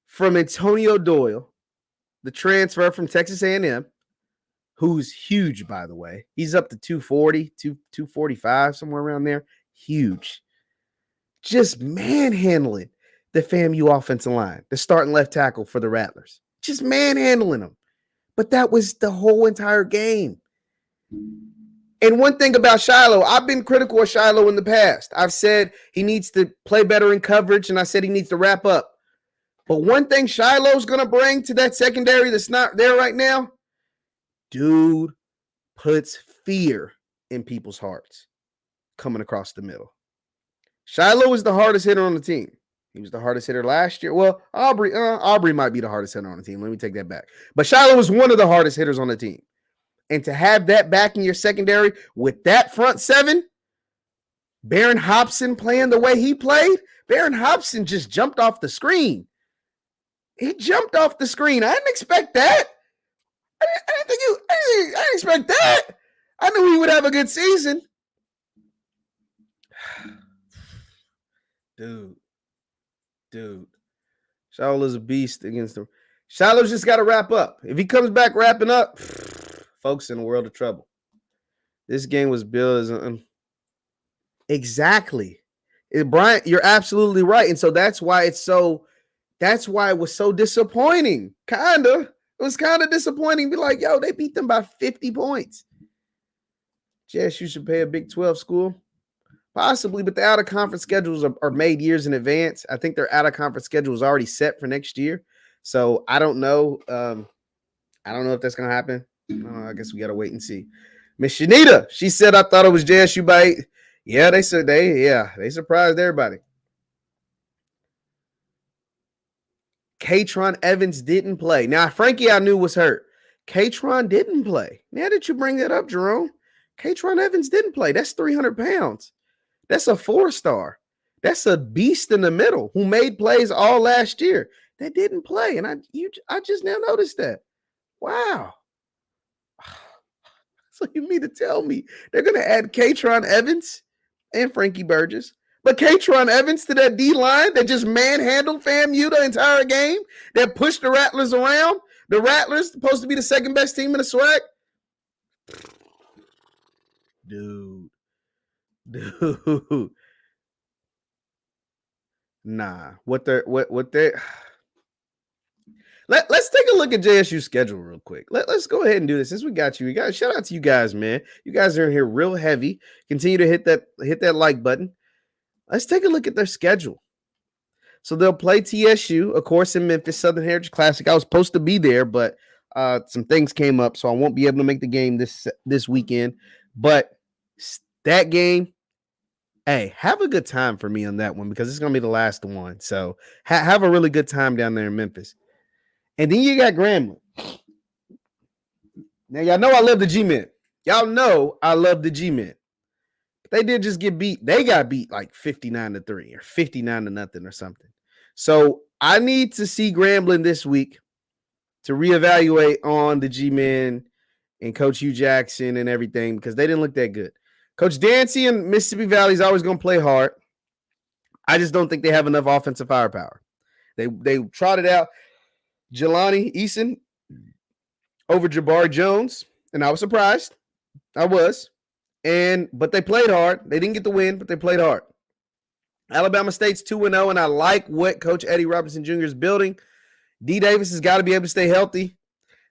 from Antonio Doyle, the transfer from Texas A&M, who's huge, by the way. He's up to 240, 245, somewhere around there. Huge. Just manhandling the FAMU offensive line, the starting left tackle for the Rattlers. Just manhandling them. But that was the whole entire game. And one thing about Shiloh, I've been critical of Shiloh in the past. I've said he needs to play better in coverage, and I said he needs to wrap up. But one thing Shiloh's going to bring to that secondary that's not there right now, dude puts fear in people's hearts coming across the middle. Shiloh is the hardest hitter on the team. He was the hardest hitter last year. Well, Aubrey might be the hardest hitter on the team. Let me take that back. But Shiloh was one of the hardest hitters on the team. And to have that back in your secondary with that front 7, Baron Hobson playing the way he played, Baron Hobson just jumped off the screen. He jumped off the screen. I didn't expect that. I didn't expect that. I knew he would have a good season. Dude. Shiloh is a beast against him. Shiloh's just got to wrap up. If he comes back wrapping up, folks in a world of trouble. This game was billed as exactly. Brian, you're absolutely right. And so that's why it was so disappointing. It was kind of disappointing. Be like, yo, they beat them by 50 points. JSU should pay a Big 12 school. Possibly, but the out-of-conference schedules are made years in advance. I think their out-of-conference schedule is already set for next year. So I don't know. I don't know if that's going to happen. I guess we got to wait and see. Miss Shanita, she said, I thought it was JSU by 8. Yeah, they surprised everybody. Katron Evans didn't play. Now, Frankie I knew was hurt. Katron didn't play. Now that you bring that up, Jerome, Katron Evans didn't play. That's 300 pounds. That's a 4-star. That's a beast in the middle who made plays all last year. That didn't play. And I just now noticed that. Wow. So you mean to tell me they're going to add Katron Evans and Frankie Burgess, but Katron Evans to that D-line that just manhandled FAMU the entire game, that pushed the Rattlers around? The Rattlers supposed to be the second best team in the SWAC? Dude. Nah. Let's take a look at JSU's schedule real quick. Let's go ahead and do this. Since we got you guys, shout out to you guys, man. You guys are in here real heavy. Continue to hit that like button. Let's take a look at their schedule. So they'll play TSU, of course, in Memphis, Southern Heritage Classic. I was supposed to be there, but some things came up, so I won't be able to make the game this weekend. But that game, hey, have a good time for me on that one because it's going to be the last one. So have a really good time down there in Memphis. And then you got Grambling. Now, y'all know I love the G-Men. Y'all know I love the G-Men. They did just get beat. They got beat like 59-3 or 59-0 or something. So I need to see Grambling this week to reevaluate on the G-Men and Coach Hugh Jackson and everything because they didn't look that good. Coach Dancy and Mississippi Valley is always going to play hard. I just don't think they have enough offensive firepower. They trotted out Jelani Eason over Jabbar Jones, and I was surprised. I was. But they played hard. They didn't get the win, but they played hard. Alabama State's 2-0, and I like what Coach Eddie Robinson Jr. is building. D. Davis has got to be able to stay healthy.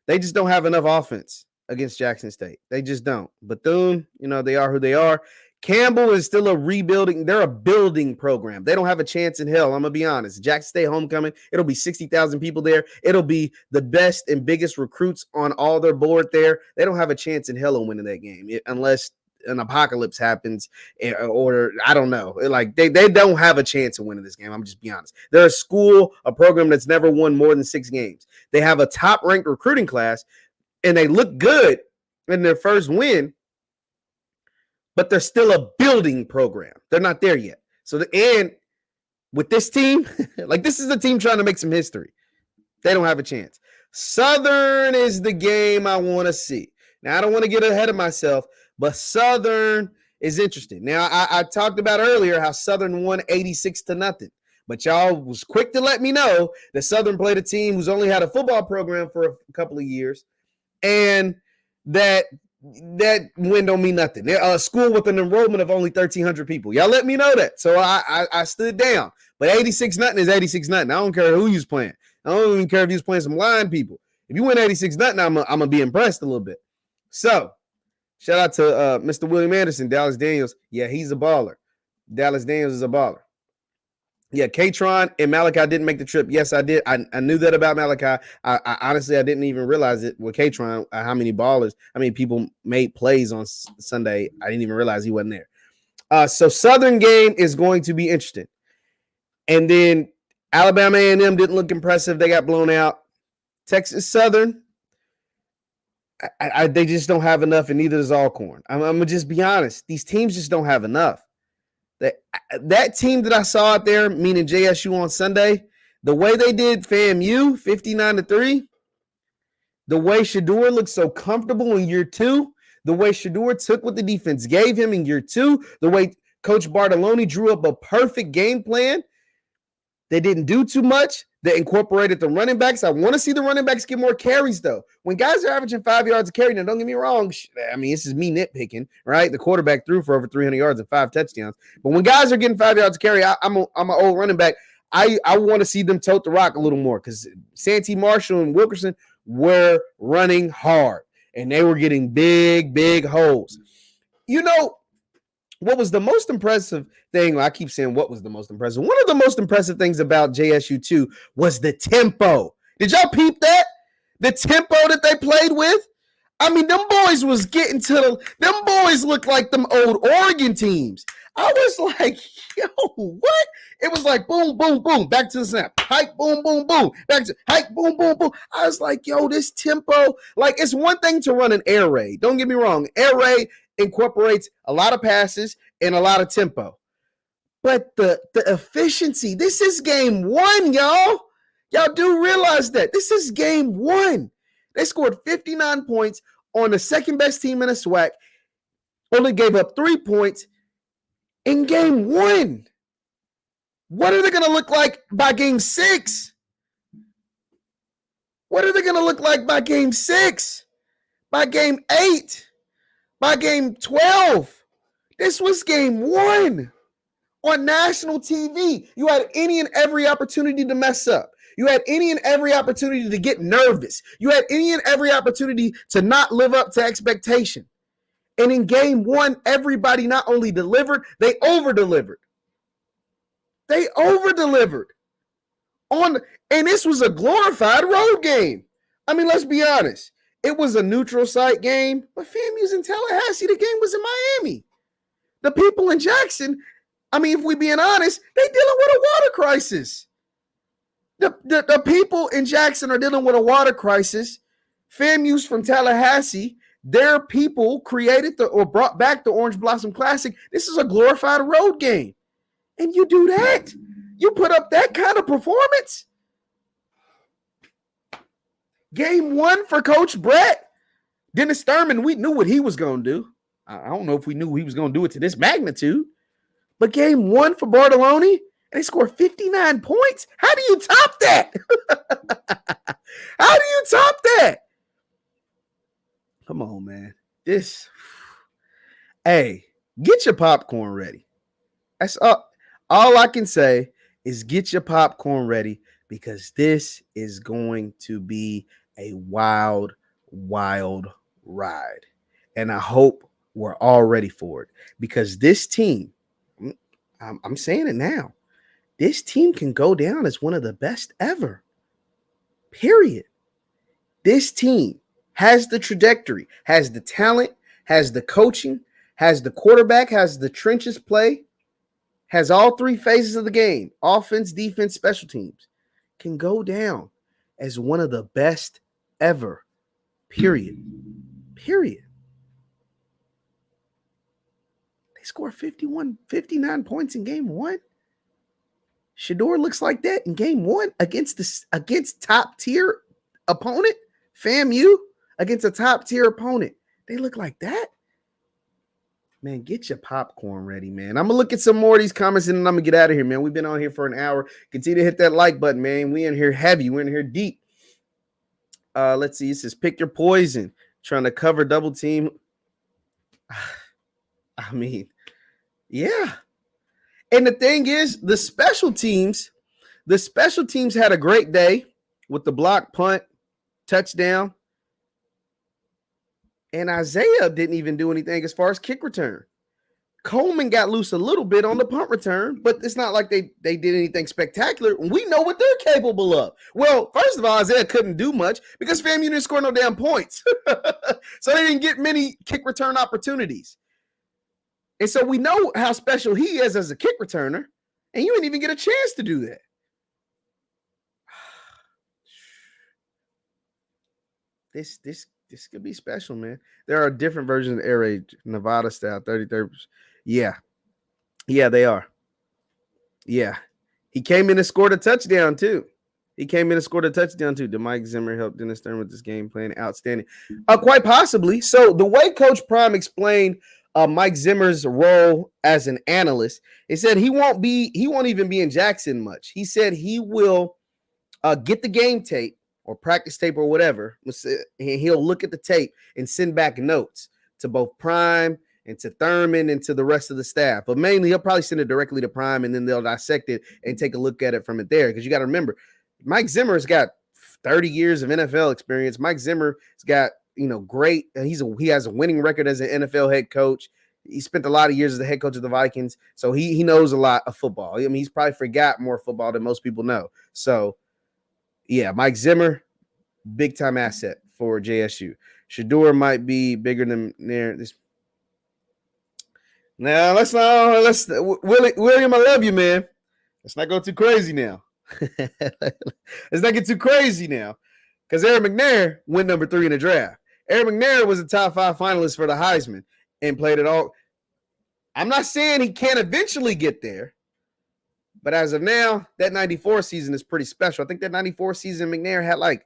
They just don't have enough offense against Jackson State. They just don't. Bethune, they are who they are. Campbell is still a rebuilding. They're a building program. They don't have a chance in hell. I'm going to be honest. Jackson State homecoming, it'll be 60,000 people there. It'll be the best and biggest recruits on all their board there. They don't have a chance in hell of winning that game unless an apocalypse happens or I don't know. Like they don't have a chance of winning this game. I'm just be honest. They're a program that's never won more than 6 games. They have a top-ranked recruiting class, and they look good in their first win, but they're still a building program. They're not there yet. So, and with this team, like this is a team trying to make some history. They don't have a chance. Southern is the game I want to see. Now, I don't want to get ahead of myself, but Southern is interesting. Now, I talked about earlier how Southern won 86-0, but y'all was quick to let me know that Southern played a team who's only had a football program for a couple of years, and that win don't mean nothing. They're a school with an enrollment of only 1,300 people. Y'all let me know that. So I stood down. But 86-0 is 86-0. I don't care who you's playing. I don't even care if you's playing some line people. If you win 86-0, I'm going to be impressed a little bit. So, shout out to Mr. William Anderson, Dallas Daniels. Yeah, he's a baller. Dallas Daniels is a baller. Yeah, Katron and Malachi didn't make the trip. Yes, I did. I knew that about Malachi. I honestly, I didn't even realize it with Katron, how many people made plays on Sunday. I didn't even realize he wasn't there. So Southern game is going to be interesting. And then Alabama A&M didn't look impressive. They got blown out. Texas Southern, they just don't have enough, and neither does Alcorn. I'm going to just be honest. These teams just don't have enough. That team that I saw out there, meaning JSU on Sunday, the way they did FAMU 59-3, the way Shedeur looked so comfortable in year 2, the way Shedeur took what the defense gave him in year 2, the way Coach Bartoloni drew up a perfect game plan. They didn't do too much. that incorporated the running backs. I want to see the running backs get more carries, though. When guys are averaging 5 yards a carry, now don't get me wrong. I mean, this is me nitpicking, right? The quarterback threw for over 300 yards and 5 touchdowns. But when guys are getting 5 yards a carry, I'm an old running back. I want to see them tote the rock a little more because Santee Marshall and Wilkerson were running hard, and they were getting big holes. You know, what was the most impressive thing? I keep saying what was the most impressive. One of the most impressive things about JSU2 was the tempo. Did y'all peep that? The tempo that they played with? I mean, them boys was getting to them boys looked like them old Oregon teams. I was like, yo, what? It was like boom, boom, boom, back to the snap. Hike, boom, boom, boom. Back to hike, boom, boom, boom. I was like, yo, this tempo, like it's one thing to run an air raid. Don't get me wrong. Air raid incorporates a lot of passes and a lot of tempo. But the efficiency, this is game one, y'all. Y'all do realize that. This is game one. They scored 59 points on the second best team in the SWAC. Only gave up 3 points in game one. What are they going to look like by game 6? What are they going to look like by game 6? By game 8? By game 12? This was game one on national TV. You had any and every opportunity to mess up. You had any and every opportunity to get nervous. You had any and every opportunity to not live up to expectation. And in game one, everybody not only delivered, they over-delivered. They over-delivered. And this was a glorified road game. I mean, let's be honest. It was a neutral site game, but FAMU's in Tallahassee. The game was in Miami. The people in Jackson, I mean, if we're being honest, they dealing with a water crisis. The people in Jackson are dealing with a water crisis. FAMU's from Tallahassee. Their people created or brought back the Orange Blossom Classic. This is a glorified road game. And you do that. You put up that kind of performance. Game one for Coach Brett. Dennis Thurman, we knew what he was going to do. I don't know if we knew he was going to do it to this magnitude. But game one for Bartolone, and they scored 59 points. How do you top that? How do you top that? Come on, man. Hey, get your popcorn ready. That's all I can say is get your popcorn ready because this is going to be a wild, wild ride. And I hope we're all ready for it because this team, I'm saying it now, this team can go down as one of the best ever. Period. This team has the trajectory, has the talent, has the coaching, has the quarterback, has the trenches play, has all three phases of the game, offense, defense, special teams, can go down as one of the best ever. Period. Period. They scored 59 points in game one. Shedeur looks like that in game one against top tier opponent, FAMU, against a top tier opponent. They look like that. Man, get your popcorn ready, man. I'm going to look at some more of these comments and then I'm going to get out of here, man. We've been on here for an hour. Continue to hit that like button, man. We in here heavy. We're in here deep. Let's see. It says, pick your poison. Trying to cover double team. I mean, yeah. And the thing is, the special teams had a great day with the block, punt, touchdown. And Isaiah didn't even do anything as far as kick return. Coleman got loose a little bit on the punt return, but it's not like they did anything spectacular. We know what they're capable of. Well, first of all, Isaiah couldn't do much because FAMU didn't score no damn points. So they didn't get many kick return opportunities. And so we know how special he is as a kick returner, and you didn't even get a chance to do that. This could be special, man. There are different versions of air raid, Nevada style, 33rd. Yeah, they are. Yeah. He came in and scored a touchdown, too. Did Mike Zimmer help Dennis Thurman with this game plan? Outstanding. Quite possibly. So the way Coach Prime explained Mike Zimmer's role as an analyst, he said he won't even be in Jackson much. He said he will get the game tape or practice tape or whatever. And he'll look at the tape and send back notes to both Prime and to Thurman and to the rest of the staff. But mainly, he'll probably send it directly to Prime, and then they'll dissect it and take a look at it from it there. Because you got to remember, Mike Zimmer's got 30 years of NFL experience. Mike Zimmer's got, great. He has a winning record as an NFL head coach. He spent a lot of years as the head coach of the Vikings, so he knows a lot of football. I mean, he's probably forgot more football than most people know. So, yeah, Mike Zimmer, big-time asset for JSU. Shedeur might be bigger than this. Now, William, I love you, man. Let's not go too crazy now. Let's not get too crazy now, because Aaron McNair went number 3 in the draft. Aaron McNair was a top 5 finalist for the Heisman and played it all. I'm not saying he can't eventually get there, but as of now, that 94 season is pretty special. I think that 94 season, McNair had like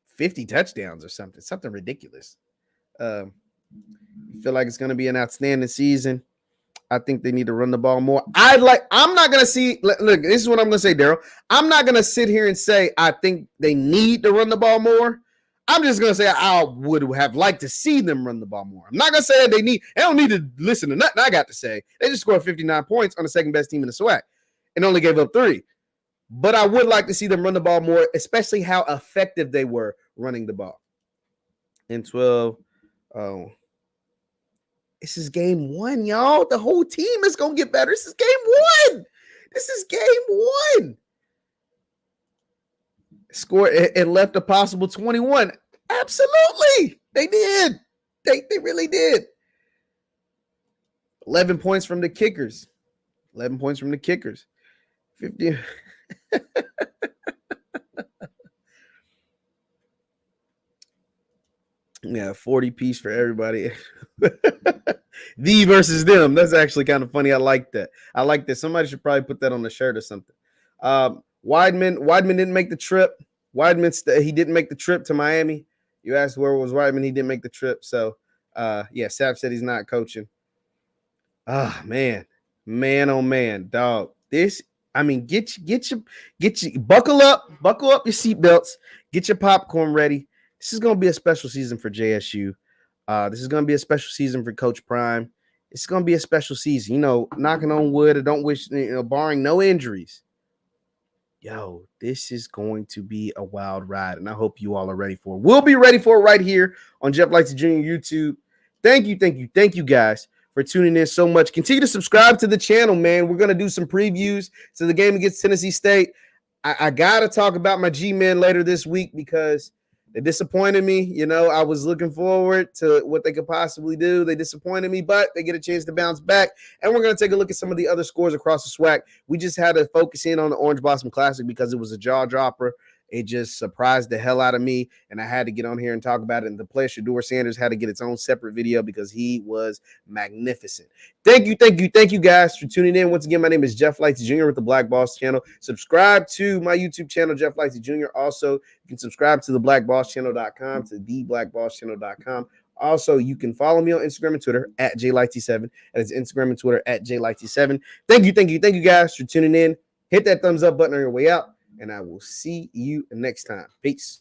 50 touchdowns or something ridiculous. I feel like it's going to be an outstanding season. I think they need to run the ball more. I'm not going to see, look, this is what I'm going to say, Daryl. I'm not going to sit here and say I think they need to run the ball more. I'm just going to say I would have liked to see them run the ball more. I'm not going to say that they don't need to listen to nothing I got to say. They just scored 59 points on the second best team in the SWAC and only gave up 3. But I would like to see them run the ball more, especially how effective they were running the ball. And 12, this is game 1, y'all. The whole team is going to get better. This is game 1. Score, it left a possible 21. Absolutely. They did. They really did. 11 points from the kickers. 50. Yeah, 40 piece for everybody. The versus them. That's actually kind of funny. I like that. Somebody should probably put that on the shirt or something. Weidman didn't make the trip. He didn't make the trip to Miami. You asked where was Weidman? He didn't make the trip. So, Sapp said he's not coaching. Oh man, oh man, dog. Get your buckle up your seatbelts, get your popcorn ready. This is gonna be a special season for JSU. This is gonna be a special season for Coach Prime. It's gonna be a special season. Knocking on wood. I don't wish, barring no injuries. Yo, this is going to be a wild ride, and I hope you all are ready for it. We'll be ready for it right here on JeffLightsyJr YouTube. Thank you guys for tuning in so much. Continue to subscribe to the channel, man. We're going to do some previews to the game against Tennessee State. I got to talk about my G-men later this week because they disappointed me. I was looking forward to what they could possibly do. They disappointed me, but they get a chance to bounce back. And we're going to take a look at some of the other scores across the SWAC. We just had to focus in on the Orange Blossom Classic because it was a jaw dropper. It just surprised the hell out of me, and I had to get on here and talk about it. And the player Shedeur Sanders had to get its own separate video because he was magnificent. Thank you guys for tuning in. Once again, my name is JeffLightsYJr with the Black Boss channel. Subscribe to my YouTube channel, JeffLightsYJr. Also, you can subscribe to theblackbosschannel.com, to theblackbosschannel.com. Also, you can follow me on Instagram and Twitter at JLightsy7. That is Instagram and Twitter at JLightsy7. Thank you guys for tuning in. Hit that thumbs up button on your way out. And I will see you next time. Peace.